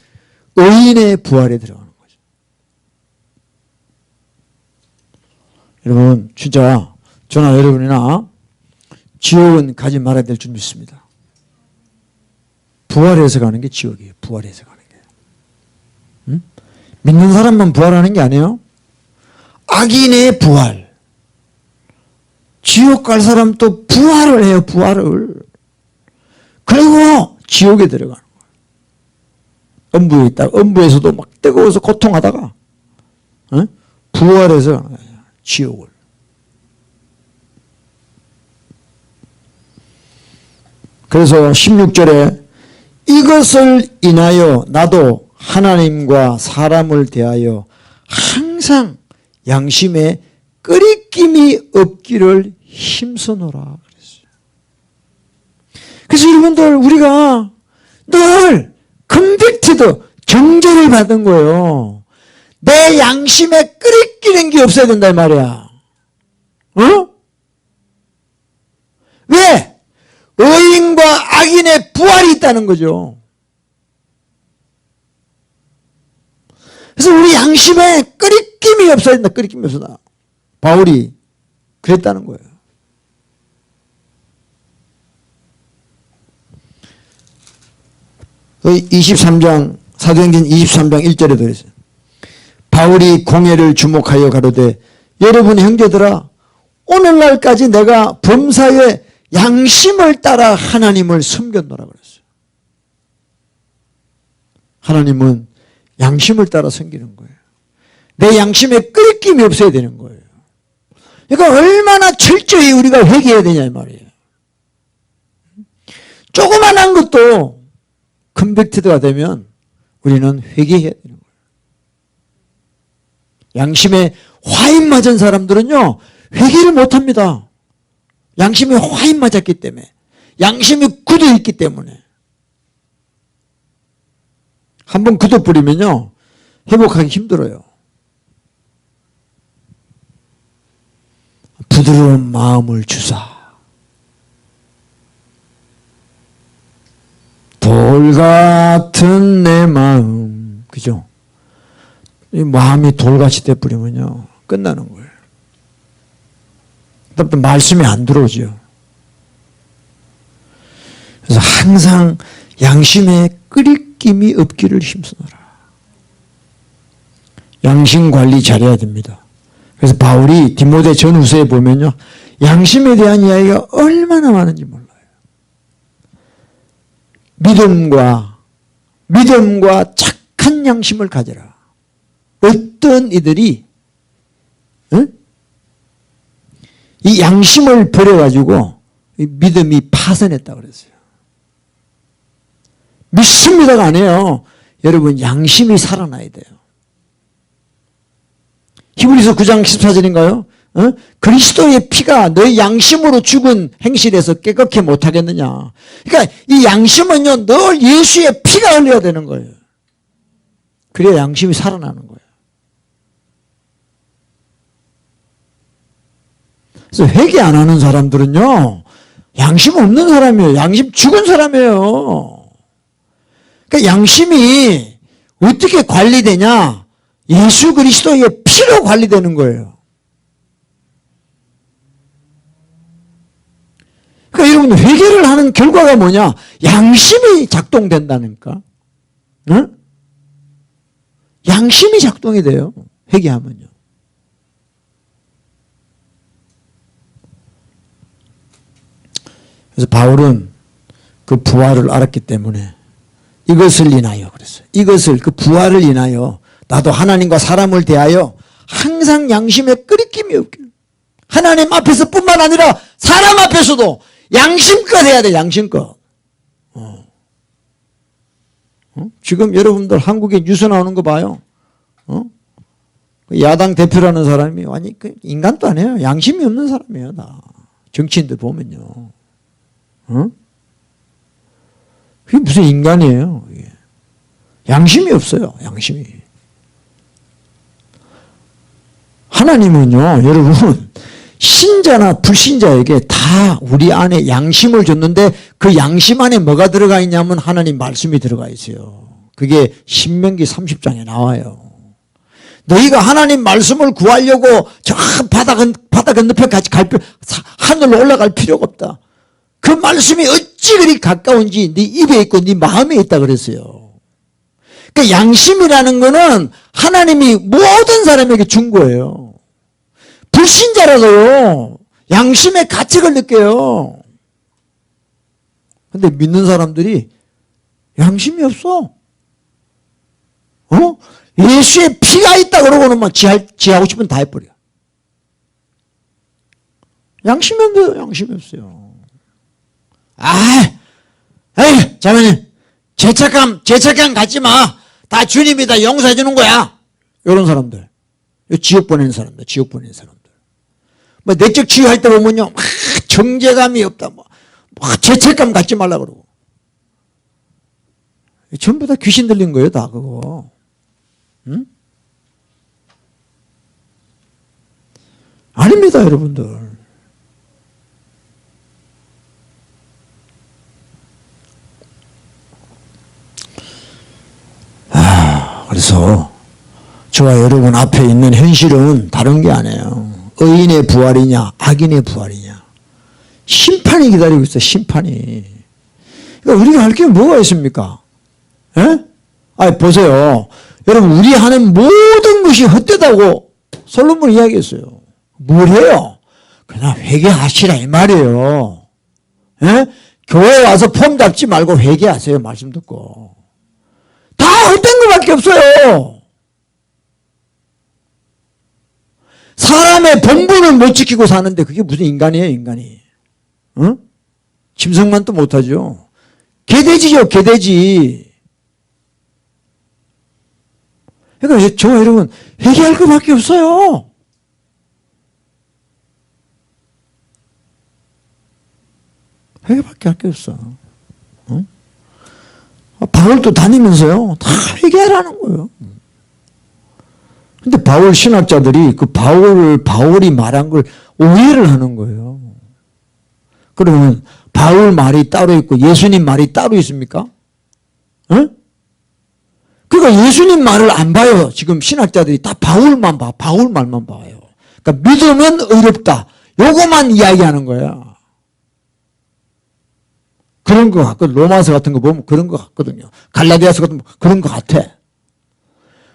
의인의 부활에 들어가는 거죠. 여러분 진짜 저나 여러분이나 지옥은 가지 말아야 될 줄 믿습니다. 부활해서 가는 게 지옥이에요. 부활해서 가는 게. 응? 믿는 사람만 부활하는 게 아니에요. 악인의 부활. 지옥 갈 사람 또 부활을 해요. 부활을. 그리고 지옥에 들어가는 거예요. 음부에 있다. 음부에서도 막 뜨거워서 고통하다가 부활해서 가는 거예요. 지옥을. 그래서 16절에 이것을 인하여 나도 하나님과 사람을 대하여 항상 양심에 끄리낌이 없기를 힘써노라 그랬어요. 그래서 여러분들 우리가 늘 컨빅티드 경제를 받은 거예요. 내 양심에 끄리끼는 게 없어야 된다 이 말이야. 어? 왜? 의인과 악인의 부활이 있다는 거죠. 그래서 우리 양심에 끄리낌이 없어야 된다. 끄리낌이 없어다. 바울이 그랬다는 거예요. 그 23장 사도행전 23장 1절에 그랬어요. 바울이 공회를 주목하여 가로되 여러분 형제들아 오늘날까지 내가 범사에 양심을 따라 하나님을 섬겼노라 그랬어요. 하나님은 양심을 따라 섬기는 거예요. 내 양심에 끄리낌이 없어야 되는 거예요. 그러니까 얼마나 철저히 우리가 회개해야 되냐 이 말이에요. 조그만한 것도 컨빅티드가 되면 우리는 회개해야 되는 거예요. 양심에 화인 맞은 사람들은요 회개를 못합니다. 양심에 화인 맞았기 때문에, 양심이 굳어있기 때문에. 한번 굳어버리면요 회복하기 힘들어요. 부드러운 마음을 주사 돌 같은 내 마음, 그죠? 이 마음이 돌같이 돼버리면요 끝나는 거예요. 그다음부터 말씀이 안 들어오죠. 그래서 항상 양심에 끄리낌이 없기를 힘쓰노라. 양심 관리 잘해야 됩니다. 그래서 바울이 디모데 전후서에 보면요 양심에 대한 이야기가 얼마나 많은지 몰라요. 믿음과 착한 양심을 가져라. 어떤 이들이 이 양심을 버려가지고 믿음이 파산했다고 그랬어요. 믿습니다가 아니에요. 여러분 양심이 살아나야 돼요. 히브리서 9장 14절인가요? 그리스도의 피가 너희 양심으로 죽은 행실에서 깨끗게 못하겠느냐. 그러니까 이 양심은요 늘 예수의 피가 흘려야 되는 거예요. 그래야 양심이 살아나는 거예요. 그래서 회개 안 하는 사람들은요 양심 없는 사람이에요. 양심 죽은 사람이에요. 그러니까 양심이 어떻게 관리되냐? 예수 그리스도의 피로 관리되는 거예요. 그러니까 여러분 회개를 하는 결과가 뭐냐? 양심이 작동된다니까. 응? 양심이 작동이 돼요. 회개하면요. 그래서 바울은 그 부활을 알았기 때문에 이것을 인하여 그랬어요. 이것을 그 부활을 인하여 나도 하나님과 사람을 대하여 항상 양심에 끄리낌이 없기를. 하나님 앞에서 뿐만 아니라 사람 앞에서도 양심껏 해야 돼. 양심껏. 지금 여러분들 한국에 뉴스 나오는 거 봐요. 야당 대표라는 사람이 완전히 인간도 아니에요. 양심이 없는 사람이에요. 다 정치인들 보면요. 그게 무슨 인간이에요. 이게. 양심이 없어요. 양심이. 하나님은요 여러분 신자나 불신자에게 다 우리 안에 양심을 줬는데 그 양심 안에 뭐가 들어가 있냐면 하나님 말씀이 들어가 있어요. 그게 신명기 30장에 나와요. 너희가 하나님 말씀을 구하려고 저 바다 건너편 같이 하늘로 올라갈 필요가 없다. 그 말씀이 어찌 그리 가까운지 네 입에 있고 네 마음에 있다 그랬어요. 그러니까 양심이라는 거는 하나님이 모든 사람에게 준 거예요. 불신자라도요 양심의 가책을 느껴요. 근데 믿는 사람들이 양심이 없어. 예수의 피가 있다 그러고는 막 지하고 싶으면 다 해버려. 양심이 없어요. 양심이 없어요. 에이, 자매님, 죄책감 갖지 마. 다 주님이 다 용서해 주는 거야. 이런 사람들. 지옥 보내는 사람들, 지옥 보내는 사람들. 뭐 내적 치유할 때 보면요, 막 정제감이 없다, 막 죄책감 갖지 말라 그러고. 전부 다 귀신 들린 거예요, 다 그거. 응? 아닙니다, 여러분들. 그래서 저와 여러분 앞에 있는 현실은 다른 게 아니에요. 의인의 부활이냐 악인의 부활이냐. 심판이 기다리고 있어요. 심판이. 그러니까 우리가 할 게 뭐가 있습니까? 예? 아니 보세요. 여러분 우리 하는 모든 것이 헛되다고 솔로몬이 이야기했어요. 뭘 해요? 그냥 회개하시라 이 말이에요. 예? 교회 와서 폼 잡지 말고 회개하세요. 말씀 듣고. 다 헛된 것밖에 없어요. 사람의 본분을 못 지키고 사는데 그게 무슨 인간이에요, 인간이. 어? 짐승만 또 못하죠. 개돼지죠, 개돼지. 그러니까 저와 여러분 회개할 것밖에 없어요. 회개밖에 할 게 없어. 어? 바울도 다니면서요 다 회개하라는 거예요. 근데 바울 신학자들이 그 바울이 말한 걸 오해를 하는 거예요. 그러면 바울 말이 따로 있고 예수님 말이 따로 있습니까? 어? 그러니까 예수님 말을 안 봐요. 지금 신학자들이 다 바울만 봐. 바울 말만 봐요. 그러니까 믿으면 의롭다. 요거만 이야기하는 거야. 그런 거 같거든. 로마서 같은 거 보면 그런 거 같거든요. 갈라디아서 같은 거 그런 거 같아.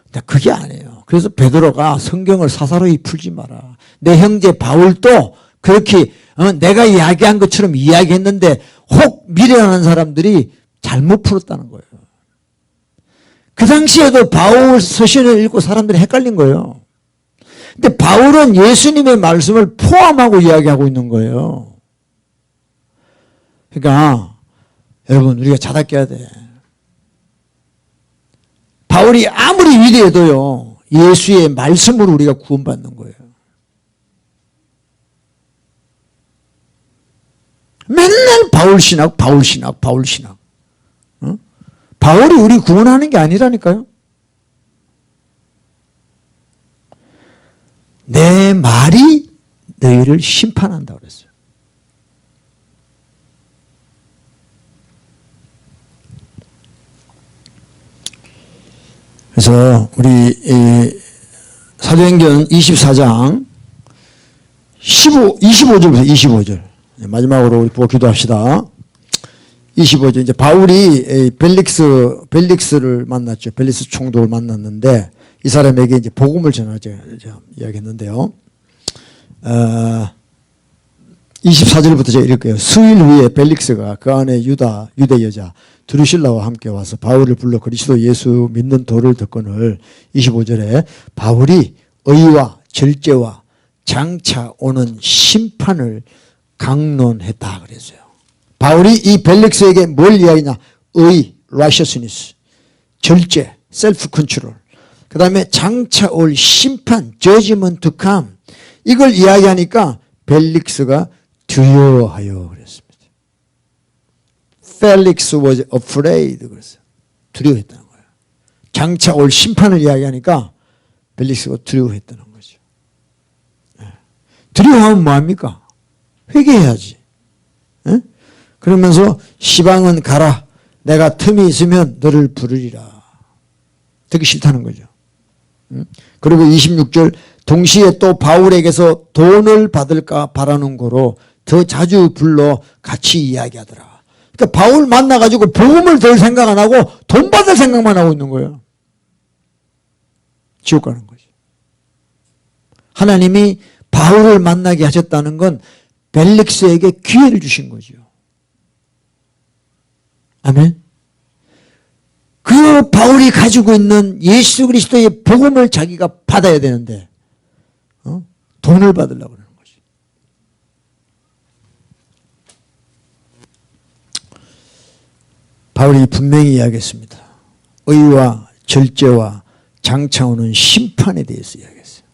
근데 그게 아니에요. 그래서 베드로가 성경을 사사로이 풀지 마라. 내 형제 바울도 그렇게 내가 이야기한 것처럼 이야기했는데 혹 미련한 사람들이 잘못 풀었다는 거예요. 그 당시에도 바울 서신을 읽고 사람들이 헷갈린 거예요. 근데 바울은 예수님의 말씀을 포함하고 이야기하고 있는 거예요. 그러니까 여러분 우리가 자각해야 돼. 바울이 아무리 위대해도요 예수의 말씀으로 우리가 구원받는 거예요. 맨날 바울 신학, 바울 신학, 바울 신학. 어? 바울이 우리 구원하는 게 아니라니까요. 내 말이 너희를 심판한다 그랬어요. 그래서 우리 사도행전 24장 25절부터 25절 마지막으로 우리 보고 기도합시다. 25절 이제 바울이 벨릭스를 만났죠. 벨릭스 총독을 만났는데 이 사람에게 이제 복음을 전하자 이야기했는데요. 24절부터 제가 읽을게요. 수일 후에 벨릭스가 그 안에 유대 여자 드루실라와 함께 와서 바울을 불러 그리스도 예수 믿는 도를 듣거늘 25절에 바울이 의와 절제와 장차 오는 심판을 강론했다 그랬어요. 바울이 이 벨릭스에게 뭘 이야기냐? 의, righteousness, 절제, self control. 그 다음에 장차 올 심판, judgment to come. 이걸 이야기하니까 벨릭스가 두려워하여 그랬습니다. Felix was afraid 그랬어요. 두려워했다는 거예요. 장차 올 심판을 이야기하니까 벨릭스가 두려워했다는 거죠. 두려워하면 뭐합니까? 회개해야지. 에? 그러면서 시방은 가라. 내가 틈이 있으면 너를 부르리라. 듣기 싫다는 거죠. 그리고 26절 동시에 또 바울에게서 돈을 받을까 바라는 거로 더 자주 불러 같이 이야기하더라. 그러니까 바울 만나가지고 복음을 덜 생각 안 하고 돈 받을 생각만 하고 있는 거예요. 지옥 가는 거죠. 하나님이 바울을 만나게 하셨다는 건 벨릭스에게 기회를 주신 거죠. 아멘. 그 바울이 가지고 있는 예수 그리스도의 복음을 자기가 받아야 되는데 돈을 받으려고 그러는 거죠. 바울이 분명히 이야기했습니다. 의와 절제와 장차 오는 심판에 대해서 이야기했어요.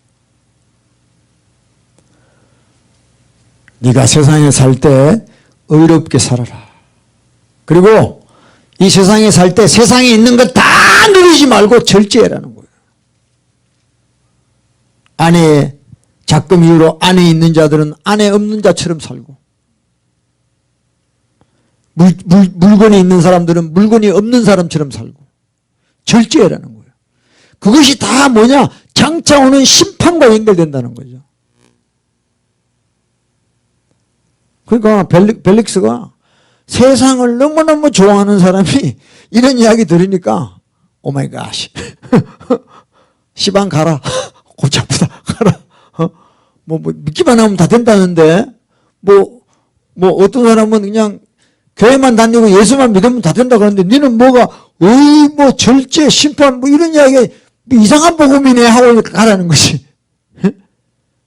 네가 세상에 살 때 의롭게 살아라. 그리고 이 세상에 살 때 세상에 있는 것 다 누리지 말고 절제해라는 거예요. 아내의 작금 이후로 안에 있는 자들은 안에 없는 자처럼 살고, 물건이 있는 사람들은 물건이 없는 사람처럼 살고, 절제해라는 거예요. 그것이 다 뭐냐? 장차 오는 심판과 연결된다는 거죠. 그러니까 벨릭스가 세상을 너무너무 좋아하는 사람이 이런 이야기 들으니까 오마이갓 시방 가라. 골치 아프다. 가라. 뭐 믿기만 하면 다 된다는데 뭐 어떤 사람은 그냥 교회만 다니고 예수만 믿으면 다 된다 그러는데 니는 뭐가 뭐 절제 심판 뭐 이런 이야기 뭐 이상한 복음이네 하고 가라는 것이.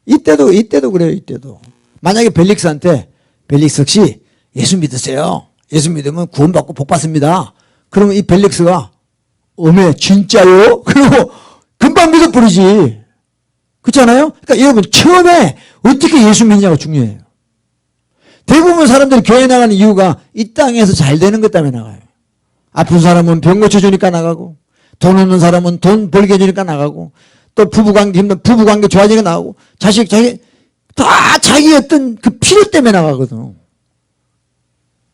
이때도 그래요. 이때도 만약에 벨릭스한테 벨릭스 씨 예수 믿으세요. 예수 믿으면 구원받고 복받습니다. 그러면 이 벨릭스가 어메 진짜요? 그리고 금방 믿어버리지. 그렇잖아요? 그러니까 여러분 처음에 어떻게 예수 믿냐가 중요해요. 대부분 사람들이 교회 나가는 이유가 이 땅에서 잘 되는 것 때문에 나가요. 아픈 사람은 병 고쳐주니까 나가고, 돈 없는 사람은 돈 벌게 해주니까 나가고, 또 부부관계 힘든 부부관계 좋아지니까 나가고, 다 자기 어떤 그 필요 때문에 나가거든.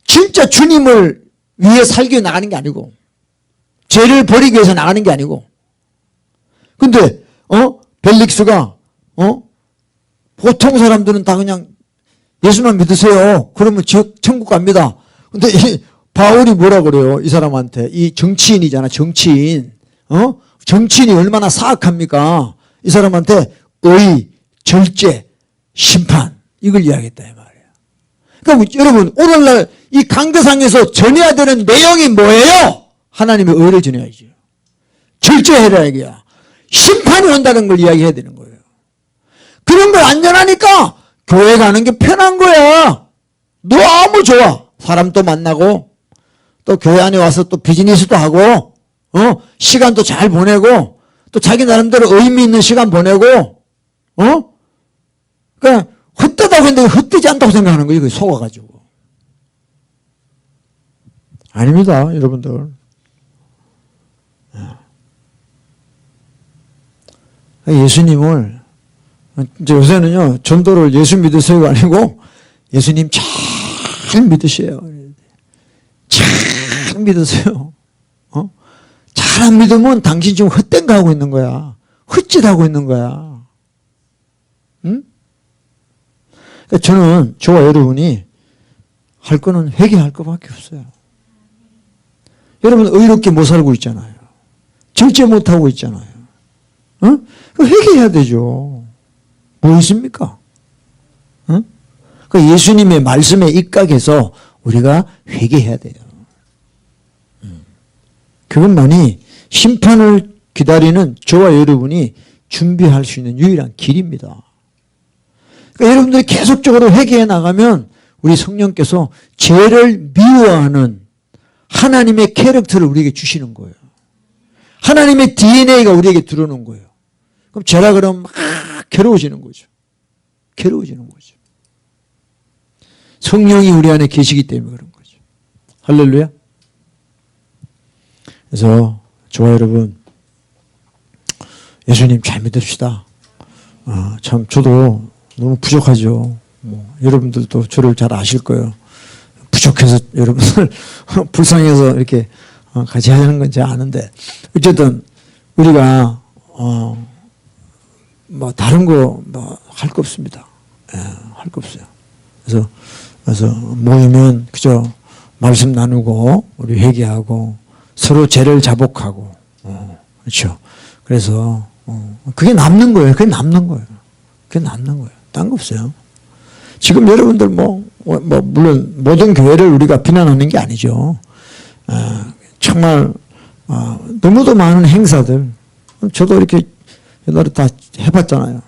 진짜 주님을 위해 살기 위해 나가는 게 아니고, 죄를 버리기 위해서 나가는 게 아니고. 근데 벨릭스가 보통 사람들은 다 그냥 예수만 믿으세요. 그러면 천국 갑니다. 근데 이 바울이 뭐라 그래요? 이 사람한테. 이 정치인이잖아. 정치인. 정치인이 얼마나 사악합니까? 이 사람한테 의, 절제, 심판 이걸 이야기했다 이 말이에요. 그러니까 여러분 오늘날 이 강대상에서 전해야 되는 내용이 뭐예요? 하나님의 의를 전해야죠. 절제해라 이게야. 심판이 온다는 걸 이야기해야 되는 거예요. 그런 걸 안 전하니까 교회 가는 게 편한 거야. 너무 좋아. 사람도 만나고 또 교회 안에 와서 또 비즈니스도 하고 시간도 잘 보내고 또 자기 나름대로 의미 있는 시간 보내고 그러니까 헛되다고 했는데 헛되지 않다고 생각하는 거예요. 속아가지고. 아닙니다. 여러분들. 예수님을 이제 요새는요 전도를 예수 믿으세요가 아니고 예수님 잘 믿으세요. 잘 믿으세요. 잘 안 믿으면 당신 지금 헛된 거 하고 있는 거야. 헛짓하고 있는 거야. 응? 그러니까 저와 여러분이 할 거는 회개할 것밖에 없어요. 여러분 의롭게 못 살고 있잖아요. 절제 못하고 있잖아요. 회개해야 되죠. 뭐 있습니까? 그 예수님의 말씀에 입각해서 우리가 회개해야 돼요. 그것만이 심판을 기다리는 저와 여러분이 준비할 수 있는 유일한 길입니다. 그러니까 여러분들이 계속적으로 회개해 나가면 우리 성령께서 죄를 미워하는 하나님의 캐릭터를 우리에게 주시는 거예요. 하나님의 DNA가 우리에게 들어오는 거예요. 그럼 죄라 그러면 막 괴로워지는 거죠. 괴로워지는 거죠. 성령이 우리 안에 계시기 때문에 그런 거죠. 할렐루야. 그래서 저와 여러분 예수님 잘 믿읍시다. 참 저도 너무 부족하죠. 여러분들도 저를 잘 아실 거예요. 부족해서 여러분들 불쌍해서 이렇게 같이 하는 건 제가 아는데 어쨌든 우리가 뭐 다른 거 뭐 할 거 없습니다. 할 거 없어요. 그래서 모이면 그저 말씀 나누고 우리 회개하고 서로 죄를 자복하고 그렇죠. 그래서 그게 남는 거예요. 그게 남는 거예요. 그게 남는 거예요. 딴 거 없어요. 지금 여러분들 물론 모든 교회를 우리가 비난하는 게 아니죠. 정말 너무도 많은 행사들 저도 이렇게 옛날에 다 해봤잖아요.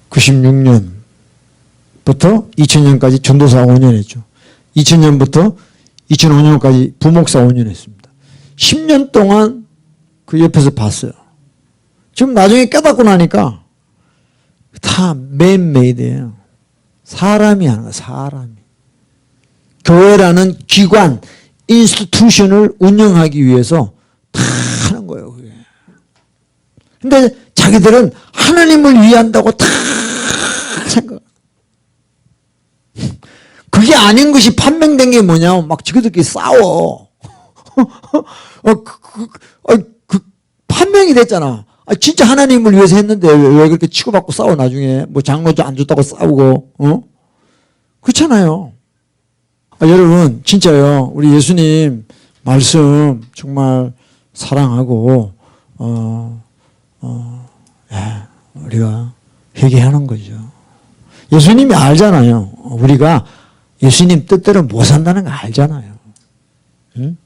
96년부터 2000년까지 전도사 5년 했죠. 2000년부터 2005년까지 부목사 5년 했습니다. 10년 동안 그 옆에서 봤어요. 지금 나중에 깨닫고 나니까 다 맨메이드예요. 사람이 하는 거야, 사람이. 교회라는 기관, 인스티튜션을 운영하기 위해서 다 하는 거예요, 그게. 근데 자기들은 하나님을 위한다고 다 생각. 그게 아닌 것이 판명된 게 뭐냐면 막 지그들끼리 싸워. 판명이 됐잖아. 진짜 하나님을 위해서 했는데 왜 그렇게 치고받고 싸워 나중에 뭐 장로도 안 줬다고 싸우고 그렇잖아요. 여러분 진짜요. 우리 예수님 말씀 정말 사랑하고 우리가 회개하는 거죠. 예수님이 알잖아요. 우리가 예수님 뜻대로 못 산다는 거 알잖아요. 응?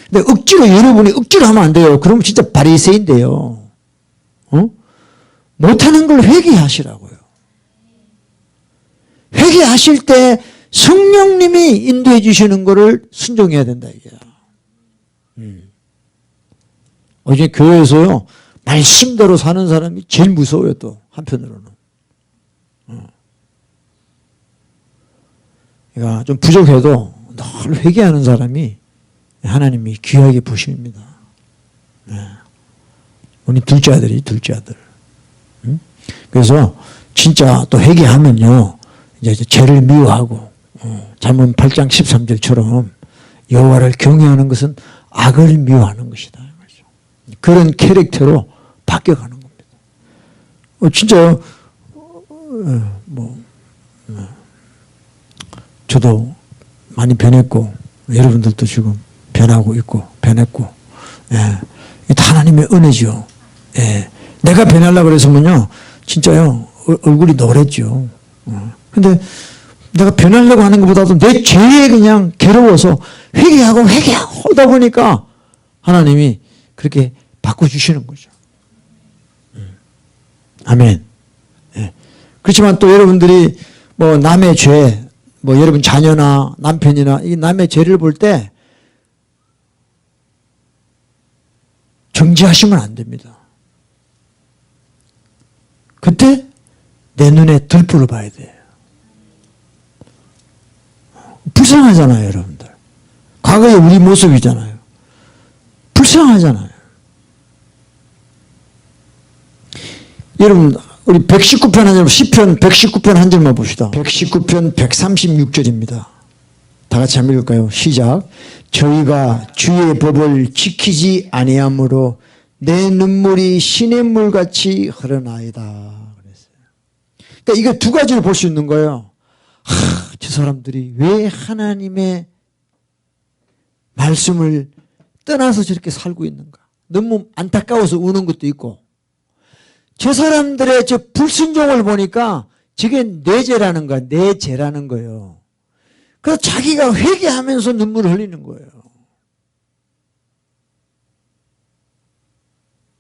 근데 억지로 여러분이 억지로 하면 안 돼요. 그러면 진짜 바리새인데요. 못하는 걸 회개하시라고요. 회개하실 때 성령님이 인도해 주시는 거를 순종해야 된다 이게야. 어제 교회에서요 말씀대로 사는 사람이 제일 무서워요. 또 한편으로는. 그러니까 좀 부족해도 늘 회개하는 사람이 하나님이 귀하게 보십니다. 우리 둘째 아들이 둘째 아들. 그래서 진짜 또 회개하면요 이제 죄를 미워하고 잠언 8장 13절처럼 여호와를 경외하는 것은 악을 미워하는 것이다. 그런 캐릭터로 바뀌어가는 겁니다. 진짜 저도 많이 변했고 여러분들도 지금 변하고 있고 변했고 다 하나님의 은혜죠. 내가 변하려고 그래서면요 진짜요 얼굴이 노랬죠. 근데 내가 변하려고 하는 것보다도 내 죄에 그냥 괴로워서 회개하고 하다 보니까 하나님이 그렇게 바꿔주시는 거죠. 아멘. 그렇지만 또 여러분들이 뭐 남의 죄, 뭐 여러분 자녀나 남편이나 이 남의 죄를 볼 때 정지하시면 안 됩니다. 그때 내 눈에 들풀을 봐야 돼요. 불쌍하잖아요, 여러분들. 과거의 우리 모습이잖아요. 불쌍하잖아요. 여러분, 우리 119편 한 절, 시편 119편 한 절만 봅시다. 119편 136절입니다. 다 같이 한번 읽을까요? 시작. 저희가 주의 법을 지키지 아니하므로 내 눈물이 시냇물같이 흐르나이다. 그랬어요. 그러니까 이거 두 가지를 볼 수 있는 거예요. 저 사람들이 왜 하나님의 말씀을 떠나서 저렇게 살고 있는가. 너무 안타까워서 우는 것도 있고 저 사람들의 저 불순종을 보니까 저게 내 죄라는 거야. 내 죄라는 거예요. 그래서 자기가 회개하면서 눈물을 흘리는 거예요.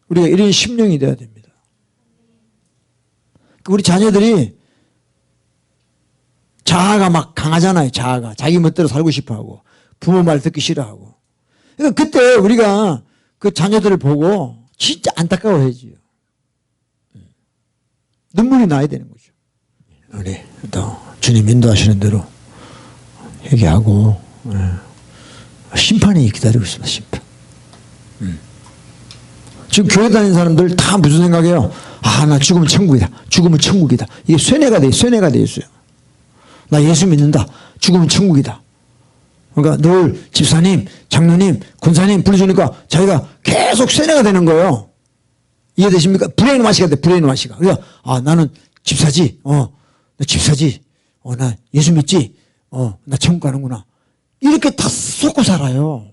우리가 이런 심령이 돼야 됩니다. 우리 자녀들이 자아가 막 강하잖아요. 자아가. 자기 멋대로 살고 싶어하고 부모 말 듣기 싫어하고. 그러니까 그때 우리가 그 자녀들을 보고 진짜 안타까워해야지요. 눈물이 나야 되는 거죠. 우리 또 주님 인도하시는 대로 회개하고 심판이 기다리고 있습니다. 심판. 지금 교회 다니는 사람들 다 무슨 생각이에요? 나 죽으면 천국이다. 죽으면 천국이다. 이게 쇠뇌가 돼 있어요. 나 예수 믿는다. 죽으면 천국이다. 그러니까 늘 집사님, 장로님, 권사님 불러주니까 자기가 계속 쇠뇌가 되는 거예요. 이해되십니까? 브레인 와시가 돼, 브레인 와시가. 그래서, 나는 집사지. 나 집사지. 나 예수 믿지. 나 천국 가는구나. 이렇게 다 속고 살아요.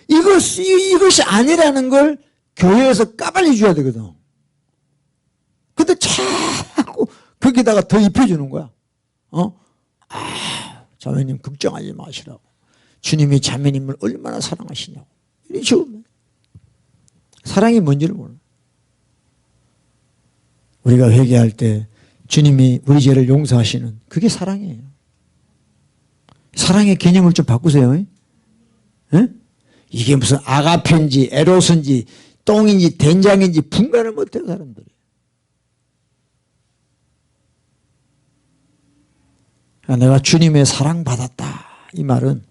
이것이 아니라는 걸 교회에서 까발려 줘야 되거든. 근데 자꾸 거기다가 더 입혀주는 거야. 자매님 걱정하지 마시라고. 주님이 자매님을 얼마나 사랑하시냐고. 이리 좋으면. 사랑이 뭔지를 몰라. 우리가 회개할 때 주님이 우리 죄를 용서하시는 그게 사랑이에요. 사랑의 개념을 좀 바꾸세요. 에? 이게 무슨 아가페인지 에로스인지 똥인지 된장인지 분간을 못해요 사람들이. 내가 주님의 사랑받았다. 이 말은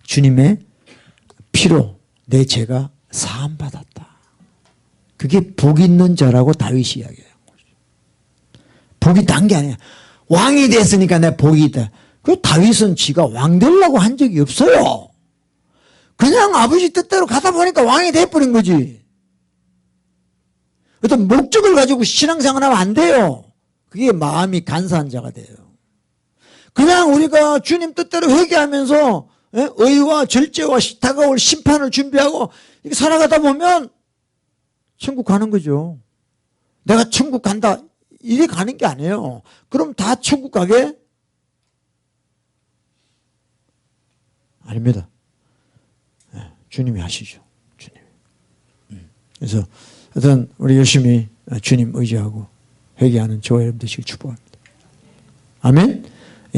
주님의 피로 내 죄가 사함받았다. 그게 복 있는 자라고 다윗이 이야기해요. 복이 단 게 아니야. 왕이 됐으니까 내 복이 있다. 그 다윗은 지가 왕 되려고 한 적이 없어요. 그냥 아버지 뜻대로 가다 보니까 왕이 돼버린 거지. 어떤 목적을 가지고 신앙생활하면 안 돼요. 그게 마음이 간사한 자가 돼요. 그냥 우리가 주님 뜻대로 회개하면서 의와 절제와 다가올 심판을 준비하고 이렇게 살아가다 보면 천국 가는 거죠. 내가 천국 간다 이래 가는 게 아니에요. 그럼 다 천국 가게? 아닙니다. 주님이 하시죠. 주님. 그래서 하여튼 우리 열심히 주님 의지하고 회개하는 저와 여러분 되시길 축복합니다. 아멘.